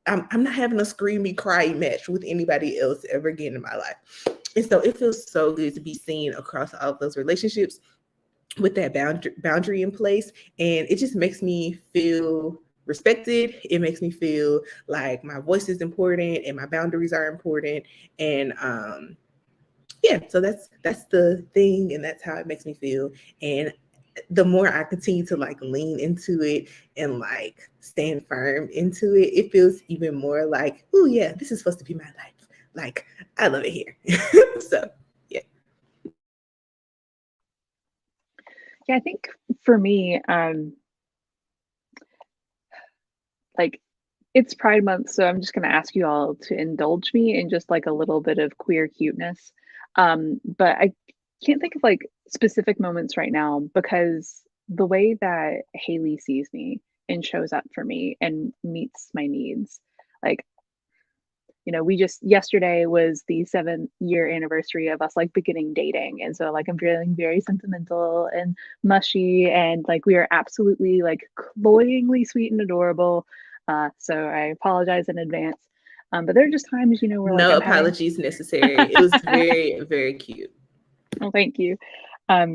I'm not having a screamy, cryy match with anybody else ever again in my life. And so it feels so good to be seen across all of those relationships with that boundary in place. And it just makes me feel respected. It makes me feel like my voice is important and my boundaries are important. And so that's the thing, and that's how it makes me feel. And the more I continue to like lean into it and like stand firm into it, it feels even more like, oh yeah, this is supposed to be my life. Like I love it here. So yeah. Yeah, I think for me, like it's Pride Month, so I'm just gonna ask you all to indulge me in just like a little bit of queer cuteness. But I can't think of like specific moments right now because the way that Haley sees me and shows up for me and meets my needs, like we just yesterday was the 7-year anniversary of us like beginning dating. And so like I'm feeling very sentimental and mushy and like we are absolutely like cloyingly sweet and adorable. So I apologize in advance. But there are just times, where like no apologies necessary. It was very, very cute. Well, thank you. But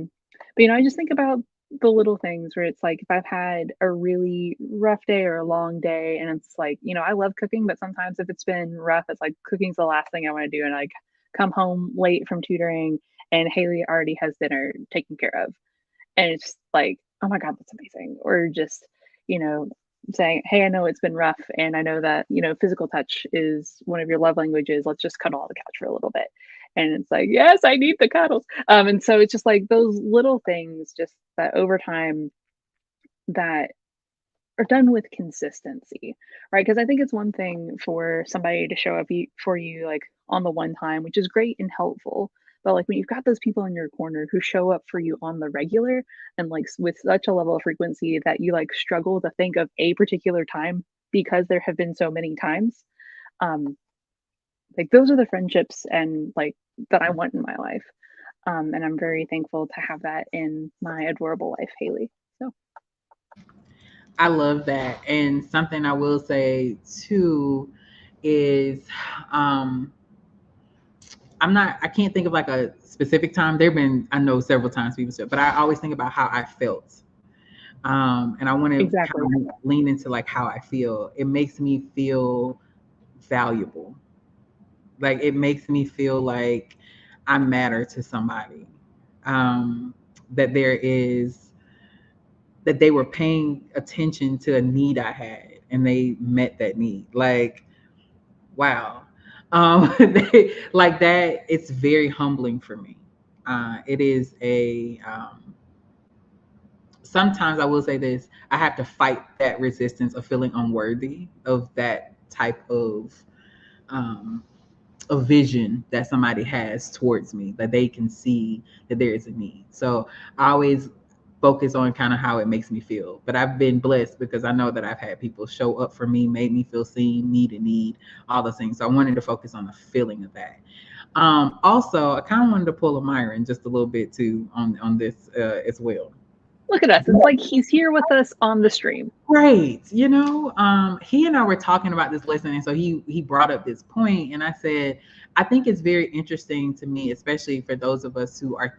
I just think about the little things where it's like if I've had a really rough day or a long day and it's like, I love cooking, but sometimes if it's been rough, it's like cooking's the last thing I want to do. And I come home late from tutoring and Haley already has dinner taken care of. And it's like, oh my God, that's amazing. Or just, saying, hey, I know it's been rough and I know that, physical touch is one of your love languages. Let's just cuddle on the couch for a little bit. And it's like, yes, I need the cuddles. And so it's just like those little things, just that over time that are done with consistency, right? Because I think it's one thing for somebody to show up for you like on the one time, which is great and helpful. But like when you've got those people in your corner who show up for you on the regular and like with such a level of frequency that you like struggle to think of a particular time because there have been so many times, like those are the friendships and like that I want in my life. And I'm very thankful to have that in my adorable wife, Haley. So I love that. And something I will say too is I can't think of like a specific time. There've been, I know several times people said, but I always think about how I felt. And I want to exactly kind of lean into like how I feel. It makes me feel valuable. Like it makes me feel like I matter to somebody. That they were paying attention to a need I had and they met that need. Like, wow. Like that, it's very humbling for me. It is a sometimes I will say this, I have to fight that resistance of feeling unworthy of that type um, of vision that somebody has towards me, that they can see that there is a need. So I always focus on kind of how it makes me feel. But I've been blessed because I know that I've had people show up for me, made me feel seen, need, all those things. So I wanted to focus on the feeling of that. Also, I kind of wanted to pull a Myron just a little bit too on this as well. Look at us. It's like he's here with us on the stream. Right. He and I were talking about this lesson, and so he brought up this point, and I said, I think it's very interesting to me, especially for those of us who are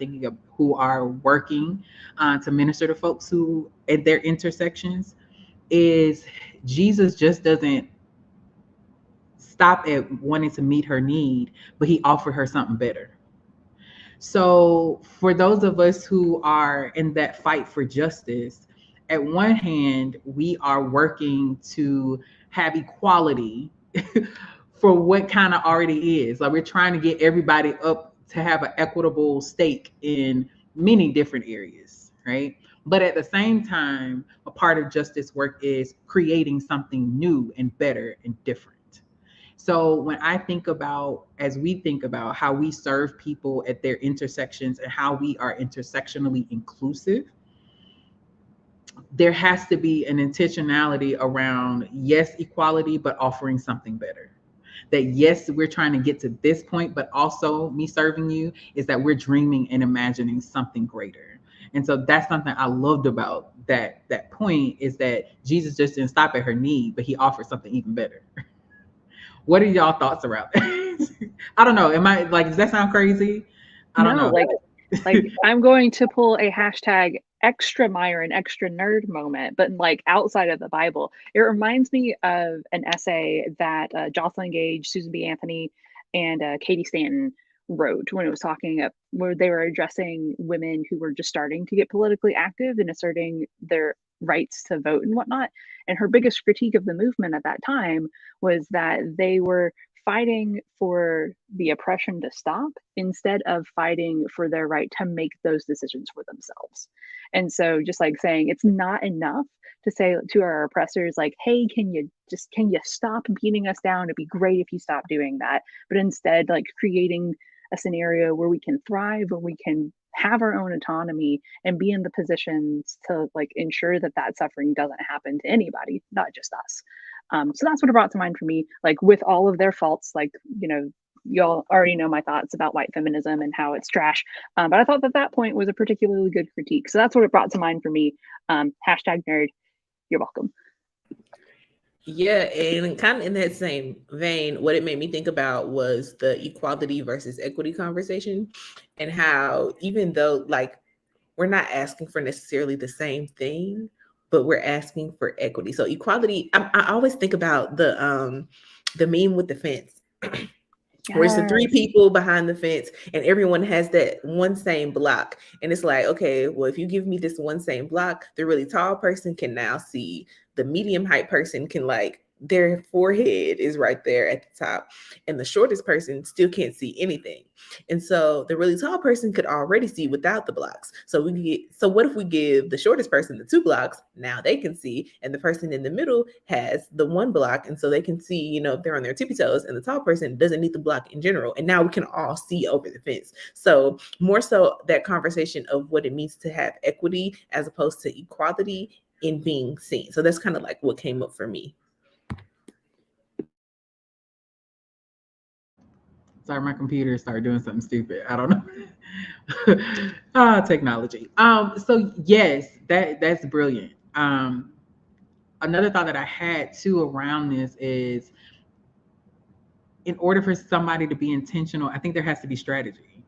who are working to minister to folks who at their intersections, is Jesus just doesn't stop at wanting to meet her need, but he offered her something better. So for those of us who are in that fight for justice, at one hand, we are working to have equality for what kind of already is. Like we're trying to get everybody up to have an equitable stake in many different areas, right? But at the same time, a part of justice work is creating something new and better and different. So when I think about, as we think about how we serve people at their intersections and how we are intersectionally inclusive, there has to be an intentionality around, yes, equality, but offering something better. That yes, we're trying to get to this point, but also me serving you is that we're dreaming and imagining something greater. And so that's something I loved about that point, is that Jesus just didn't stop at her need, but he offered something even better. What are y'all thoughts around that? I don't know. Am I like, does that sound crazy? I don't know. Like I'm going to pull a hashtag extra Myron, extra nerd moment, but like outside of the Bible. It reminds me of an essay that Jocelyn Gage, Susan B. Anthony, and Katie Stanton wrote when it was talking up where they were addressing women who were just starting to get politically active and asserting their rights to vote and whatnot. And her biggest critique of the movement at that time was that they were fighting for the oppression to stop instead of fighting for their right to make those decisions for themselves. And so just like saying it's not enough to say to our oppressors, like, hey, can you stop beating us down? It'd be great if you stop doing that. But instead, like creating a scenario where we can thrive, where we can have our own autonomy and be in the positions to like ensure that that suffering doesn't happen to anybody, not just us. So that's what it brought to mind for me, like with all of their faults, like, y'all already know my thoughts about white feminism and how it's trash. But I thought that point was a particularly good critique. So that's what it brought to mind for me. Hashtag nerd, you're welcome. Yeah, and kind of in that same vein, what it made me think about was the equality versus equity conversation, and how even though like we're not asking for necessarily the same thing, but we're asking for equity. So equality, I always think about the meme with the fence. Where it's the three people behind the fence and everyone has that one same block. And it's like, okay, well, if you give me this one same block, the really tall person can now see, the medium height person can like, their forehead is right there at the top, and the shortest person still can't see anything. And so the really tall person could already see without the blocks. So what if we give the shortest person the 2 blocks? Now they can see, and the person in the middle has the 1 block, and so they can see, if they're on their tippy toes, and the tall person doesn't need the block in general. And now we can all see over the fence. So more so that conversation of what it means to have equity as opposed to equality in being seen. So that's kind of like what came up for me. Sorry, my computer started doing something stupid. I don't know. Technology. So yes, that's brilliant. Another thought that I had too around this is, in order for somebody to be intentional, I think there has to be strategy.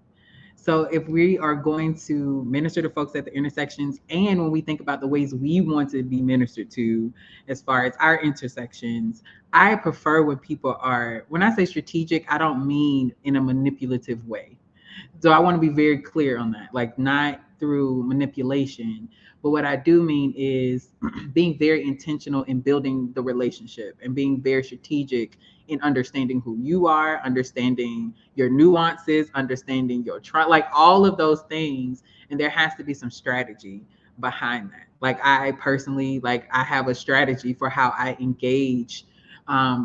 So if we are going to minister to folks at the intersections, and when we think about the ways we want to be ministered to as far as our intersections, I prefer when people are, when I say strategic, I don't mean in a manipulative way. So I want to be very clear on that, like not through manipulation, but what I do mean is being very intentional in building the relationship and being very strategic in understanding who you are, understanding your nuances, understanding your like all of those things. And there has to be some strategy behind that. Like I personally, like I have a strategy for how I engage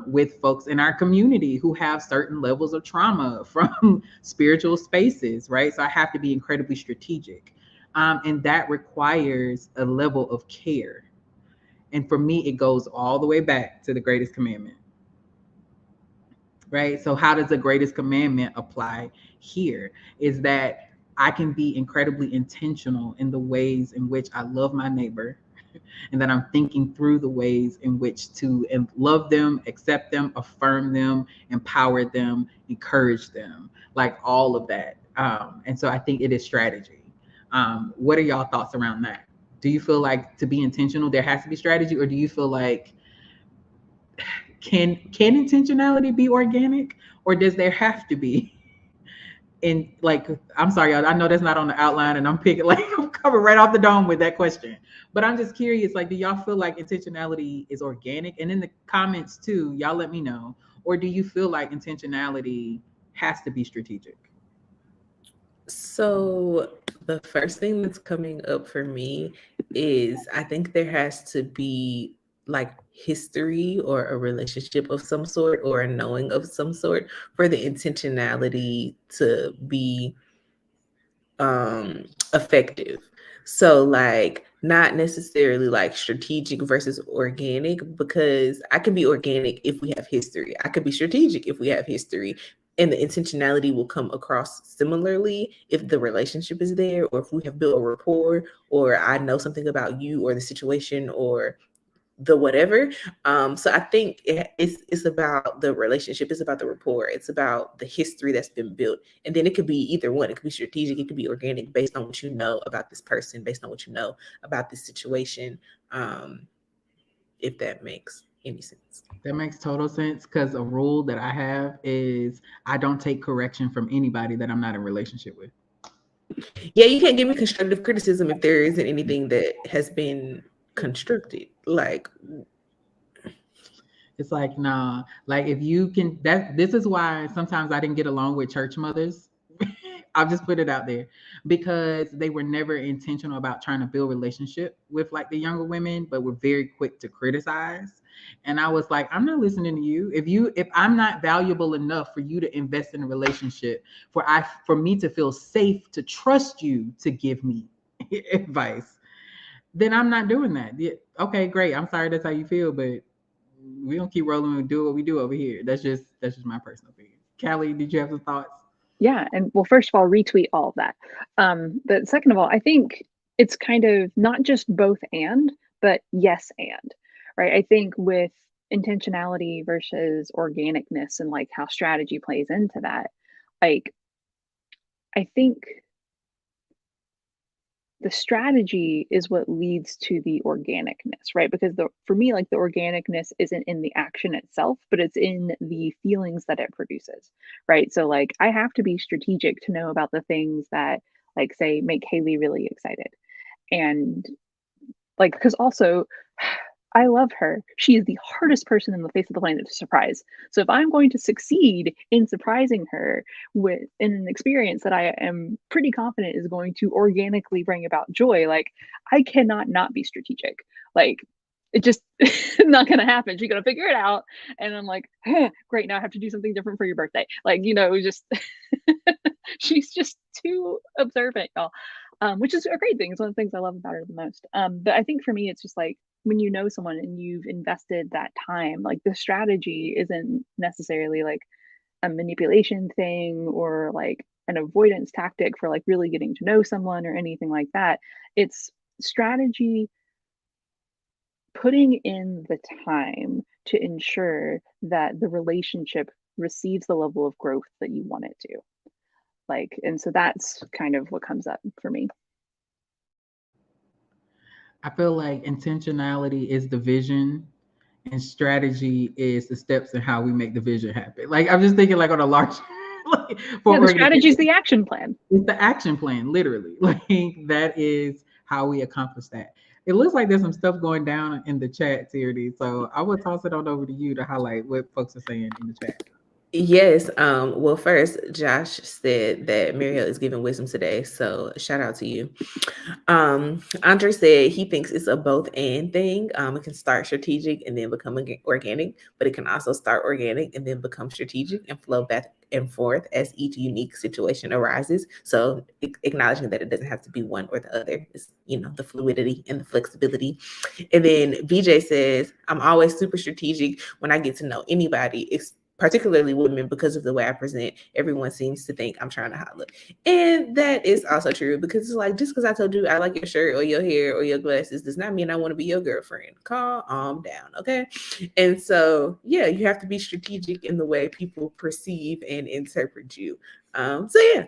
with folks in our community who have certain levels of trauma from spiritual spaces, right? So I have to be incredibly strategic. And that requires a level of care. And for me, it goes all the way back to the greatest commandment, right? So how does the greatest commandment apply here? Is that I can be incredibly intentional in the ways in which I love my neighbor, and that I'm thinking through the ways in which to love them, accept them, affirm them, empower them, encourage them, like all of that. And so I think it is strategy. What are y'all thoughts around that? Do you feel like to be intentional, there has to be strategy, or do you feel like can intentionality be organic, or does there have to be? And like, I'm sorry, y'all, I know that's not on the outline, and I'm picking like I'm coming right off the dome with that question. But I'm just curious, like, do y'all feel like intentionality is organic? And in the comments too, y'all let me know. Or do you feel like intentionality has to be strategic? So the first thing that's coming up for me is I think there has to be like history or a relationship of some sort or a knowing of some sort for the intentionality to be effective. So like not necessarily like strategic versus organic, because I can be organic if we have history. I could be strategic if we have history, and the intentionality will come across similarly if the relationship is there, or if we have built a rapport, or I know something about you or the situation or the whatever. So I think it's about the relationship, it's about the rapport, it's about the history that's been built. And then it could be either one. It could be strategic, it could be organic, based on what you know about this person, based on what you know about this situation. If that makes any sense. That makes total sense, because a rule that I have is I don't take correction from anybody that I'm not in a relationship with. Yeah, you can't give me constructive criticism if there isn't anything that has been constructed. Like, it's like, nah, like if you can, this is why sometimes I didn't get along with church mothers. I'll just put it out there, because they were never intentional about trying to build relationship with like the younger women, but were very quick to criticize. And I was like, I'm not listening to you. If I'm not valuable enough for you to invest in a relationship, for me to feel safe to trust you to give me advice, then I'm not doing that. Yeah, okay, great. I'm sorry that's how you feel, but we don't keep rolling and do what we do over here. That's just my personal opinion. Callie, did you have some thoughts? Yeah, and well, first of all, retweet all of that. But second of all, I think it's kind of not just both and, but yes and, right? I think with intentionality versus organicness and like how strategy plays into that, like I think the strategy is what leads to the organicness, right? Because for me, like the organicness isn't in the action itself, but it's in the feelings that it produces, right? So like I have to be strategic to know about the things that like say make Haley really excited. And like, because also I love her. She is the hardest person in the face of the planet to surprise. So if I'm going to succeed in surprising her in an experience that I am pretty confident is going to organically bring about joy, like I cannot not be strategic. Like it just not going to happen. She's going to figure it out. And I'm like, great. Now I have to do something different for your birthday. Like, just she's just too observant, y'all. Which is a great thing. It's one of the things I love about her the most. But I think for me, it's just like, when you know someone and you've invested that time, like the strategy isn't necessarily like a manipulation thing or like an avoidance tactic for like really getting to know someone or anything like that. It's strategy putting in the time to ensure that the relationship receives the level of growth that you want it to. Like, and so that's kind of what comes up for me. I feel like intentionality is the vision and strategy is the steps in how we make the vision happen. Like I'm just thinking like on a large like the strategy is the action plan. It's the action plan, literally. Like that is how we accomplish that. It looks like there's some stuff going down in the chat, Tierney. So I will toss it on over to you to highlight what folks are saying in the chat. Yes. Well, first, Josh said that Mariel is giving wisdom today. So shout out to you. Andre said he thinks it's a both and thing. It can start strategic and then become organic, but it can also start organic and then become strategic and flow back and forth as each unique situation arises. So acknowledging that it doesn't have to be one or the other is, the fluidity and the flexibility. And then BJ says, I'm always super strategic when I get to know anybody, particularly women, because of the way I present. Everyone seems to think I'm trying to holler. And that is also true, because it's like, just because I told you I like your shirt or your hair or your glasses does not mean I want to be your girlfriend. Calm down, okay? And so, yeah, you have to be strategic in the way people perceive and interpret you. So, yeah.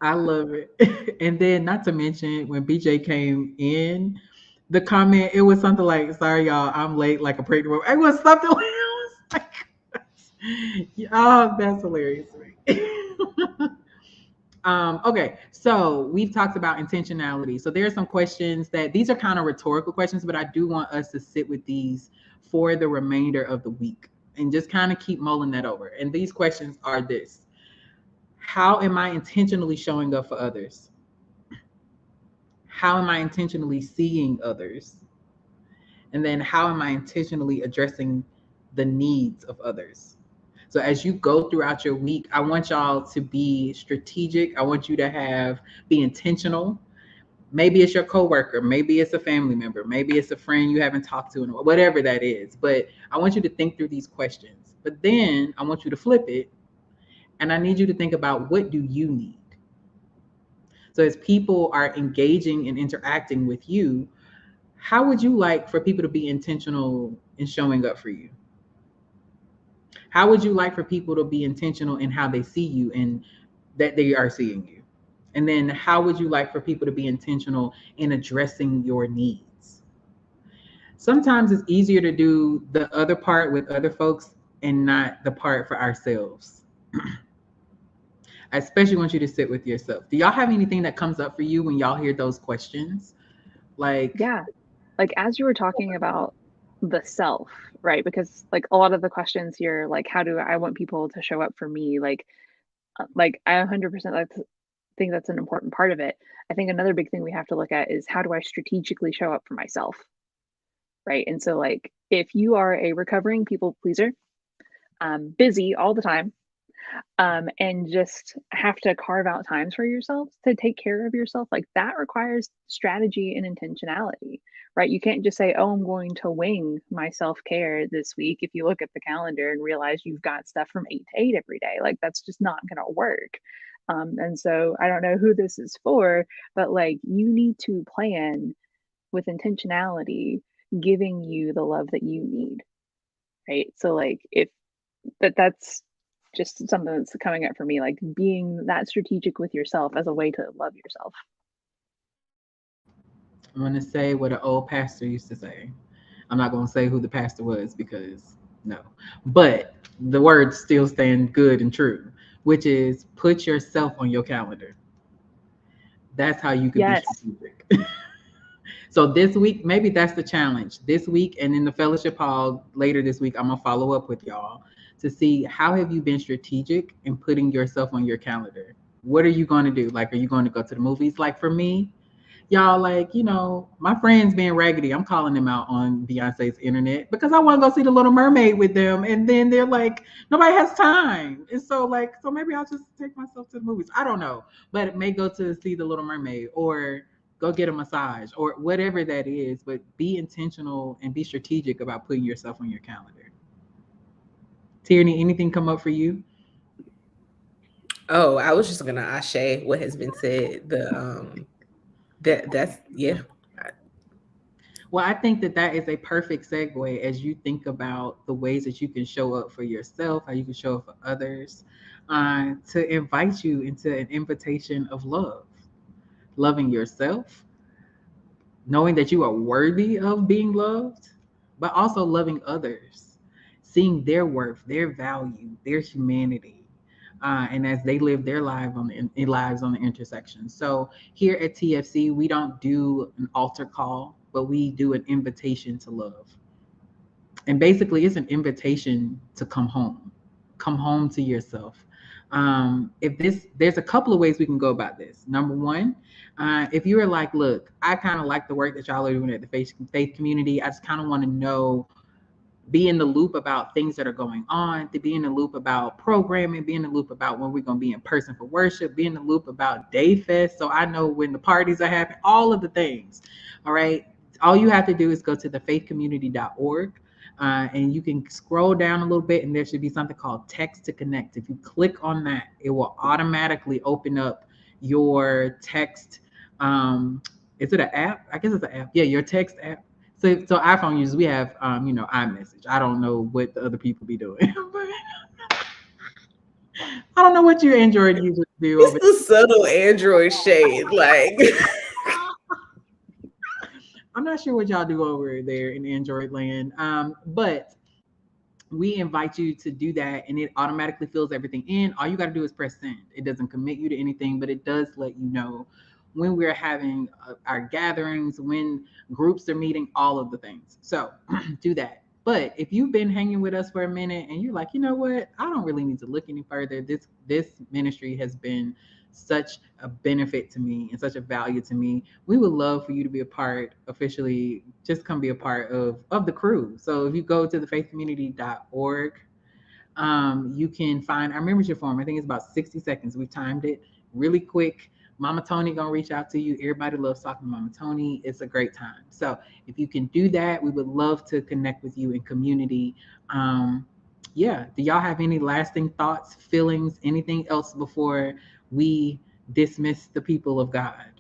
I love it. And then, not to mention, when BJ came in, the comment, it was something like, sorry, y'all, I'm late like a pregnant woman. It was something like, I was like, oh, that's hilarious. Okay, so we've talked about intentionality. So there are some questions these are kind of rhetorical questions, but I do want us to sit with these for the remainder of the week and just kind of keep mulling that over. And these questions are this: how am I intentionally showing up for others? How am I intentionally seeing others? And then how am I intentionally addressing the needs of others? So as you go throughout your week, I want y'all to be strategic. I want you to be intentional. Maybe it's your coworker, maybe it's a family member, maybe it's a friend you haven't talked to, whatever that is. But I want you to think through these questions. But then I want you to flip it, and I need you to think about, what do you need? So as people are engaging and interacting with you, how would you like for people to be intentional in showing up for you? How would you like for people to be intentional in how they see you and that they are seeing you? And then how would you like for people to be intentional in addressing your needs? Sometimes it's easier to do the other part with other folks and not the part for ourselves. I especially want you to sit with yourself. Do y'all have anything that comes up for you when y'all hear those questions? Yeah. Like, as you were talking about the self, right? Because like a lot of the questions here, like, how do I want people to show up for me? Like I 100% think that's an important part of it. I think another big thing we have to look at is, how do I strategically show up for myself? Right. And so, like, if you are a recovering people pleaser, busy all the time, and just have to carve out times for yourself to take care of yourself, like, that requires strategy and intentionality, right? You can't just say, oh, I'm going to wing my self-care this week. If you look at the calendar and realize you've got stuff from 8 to 8 every day, like, that's just not going to work. And so I don't know who this is for, but like, you need to plan with intentionality, giving you the love that you need, right? So like, if that's just something that's coming up for me, like being that strategic with yourself as a way to love yourself. I'm going to say what an old pastor used to say. I'm not going to say who the pastor was, because no, but the words still stand good and true, which is, put yourself on your calendar. That's how you can be strategic. So this week, maybe that's the challenge. This week, and in the fellowship hall later this week, I'm going to follow up with y'all to see, how have you been strategic in putting yourself on your calendar? What are you going to do? Like, are you going to go to the movies? Like, for me, y'all, like, my friends being raggedy, I'm calling them out on Beyonce's internet because I want to go see The Little Mermaid with them. And then they're like, nobody has time. And so maybe I'll just take myself to the movies. I don't know. But it may go to see The Little Mermaid, or go get a massage, or whatever that is. But be intentional and be strategic about putting yourself on your calendar. Tierney, anything come up for you? Oh, I was just gonna ashe what has been said. That's yeah. Well, I think that is a perfect segue as you think about the ways that you can show up for yourself, how you can show up for others, to invite you into an invitation of love. Loving yourself, knowing that you are worthy of being loved, but also loving others, seeing their worth, their value, their humanity, and as they live their lives on the intersection. So here at TFC, we don't do an altar call, but we do an invitation to love. And basically, it's an invitation to come home to yourself. There's a couple of ways we can go about this. Number one, if you are like, look, I kind of like the work that y'all are doing at the faith community. I just kind of want to be in the loop about things that are going on, to be in the loop about programming, be in the loop about when we're going to be in person for worship, be in the loop about Day Fest, so I know when the parties are happening, all of the things. All right. All you have to do is go to thefaithcommunity.org. And you can scroll down a little bit and there should be something called Text to Connect. If you click on that, it will automatically open up your text. Is it an app? I guess it's an app. Yeah, your text app. So iPhone users, we have, iMessage. I don't know what the other people be doing. I don't know what you Android users do. It's the subtle Android shade, like. I'm not sure what y'all do over there in Android land, but we invite you to do that, and it automatically fills everything in. All you got to do is press send. It doesn't commit you to anything, but it does let you know when we're having our gatherings, when groups are meeting, all of the things. So do that. But if you've been hanging with us for a minute and you're like, you know what, I don't really need to look any further. This ministry has been such a benefit to me and such a value to me. We would love for you to be a part, officially, just come be a part of the crew. So if you go to thefaithcommunity.org, you can find our membership form. I think it's about 60 seconds. We timed it really quick. Mama Tony gonna reach out to you. Everybody loves talking to Mama Tony. It's a great time. So if you can do that, we would love to connect with you in community. Do y'all have any lasting thoughts, feelings, anything else before we dismiss the people of God?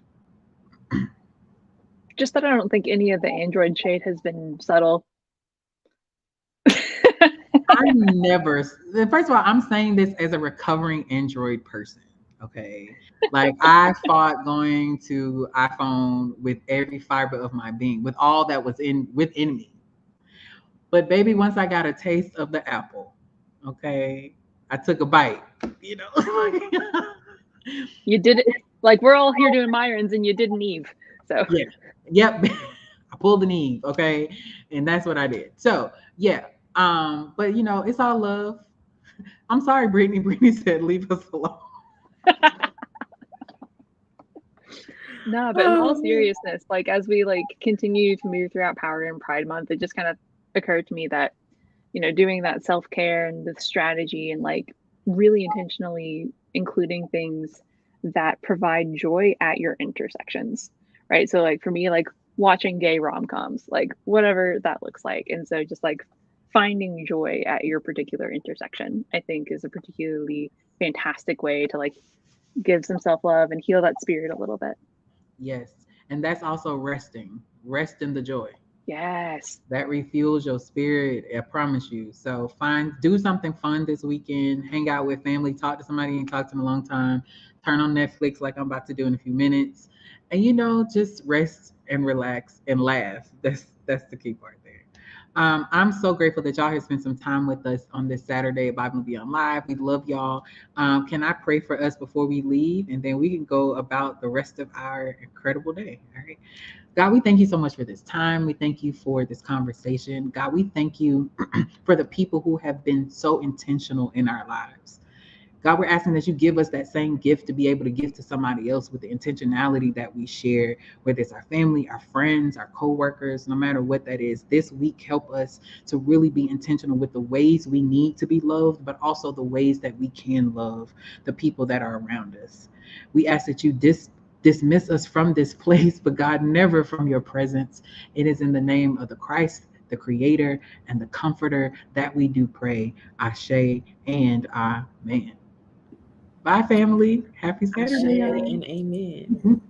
Just that I don't think any of the Android shade has been subtle. First of all, I'm saying this as a recovering Android person. Okay. Like I fought going to iPhone with every fiber of my being, with all that was within me. But baby, once I got a taste of the apple, okay, I took a bite, You did it. Like we're all here doing Myrons and you did an Eve. So yeah. Yep. I pulled an Eve, okay? And that's what I did. So yeah. But it's all love. I'm sorry, Brittany. Brittany said leave us alone. No, but in all seriousness, like as we continue to move throughout Power and Pride Month, it just kind of occurred to me that, doing that self-care and the strategy and really intentionally including things that provide joy at your intersections, right? So for me, watching gay rom-coms, whatever that looks like. And so just finding joy at your particular intersection, I think is a particularly fantastic way to give some self-love and heal that spirit a little bit. Yes. And that's also resting. Rest in the joy. Yes. That refuels your spirit, I promise you. So do something fun this weekend, hang out with family, talk to somebody you ain't talked to in a long time, turn on Netflix like I'm about to do in a few minutes. And just rest and relax and laugh. That's the key part there. I'm so grateful that y'all have spent some time with us on this Saturday at Bible Beyond Live. We love y'all. Can I pray for us before we leave? And then we can go about the rest of our incredible day. All right. God, we thank you so much for this time. We thank you for this conversation. God, we thank you for the people who have been so intentional in our lives. God, we're asking that you give us that same gift to be able to give to somebody else with the intentionality that we share, whether it's our family, our friends, our coworkers, no matter what that is. This week, help us to really be intentional with the ways we need to be loved, but also the ways that we can love the people that are around us. We ask that you dismiss us from this place, but God, never from your presence. It is in the name of the Christ, the Creator, and the Comforter that we do pray. Ashe and Amen. Bye, family. Happy Saturday. Ashe and amen.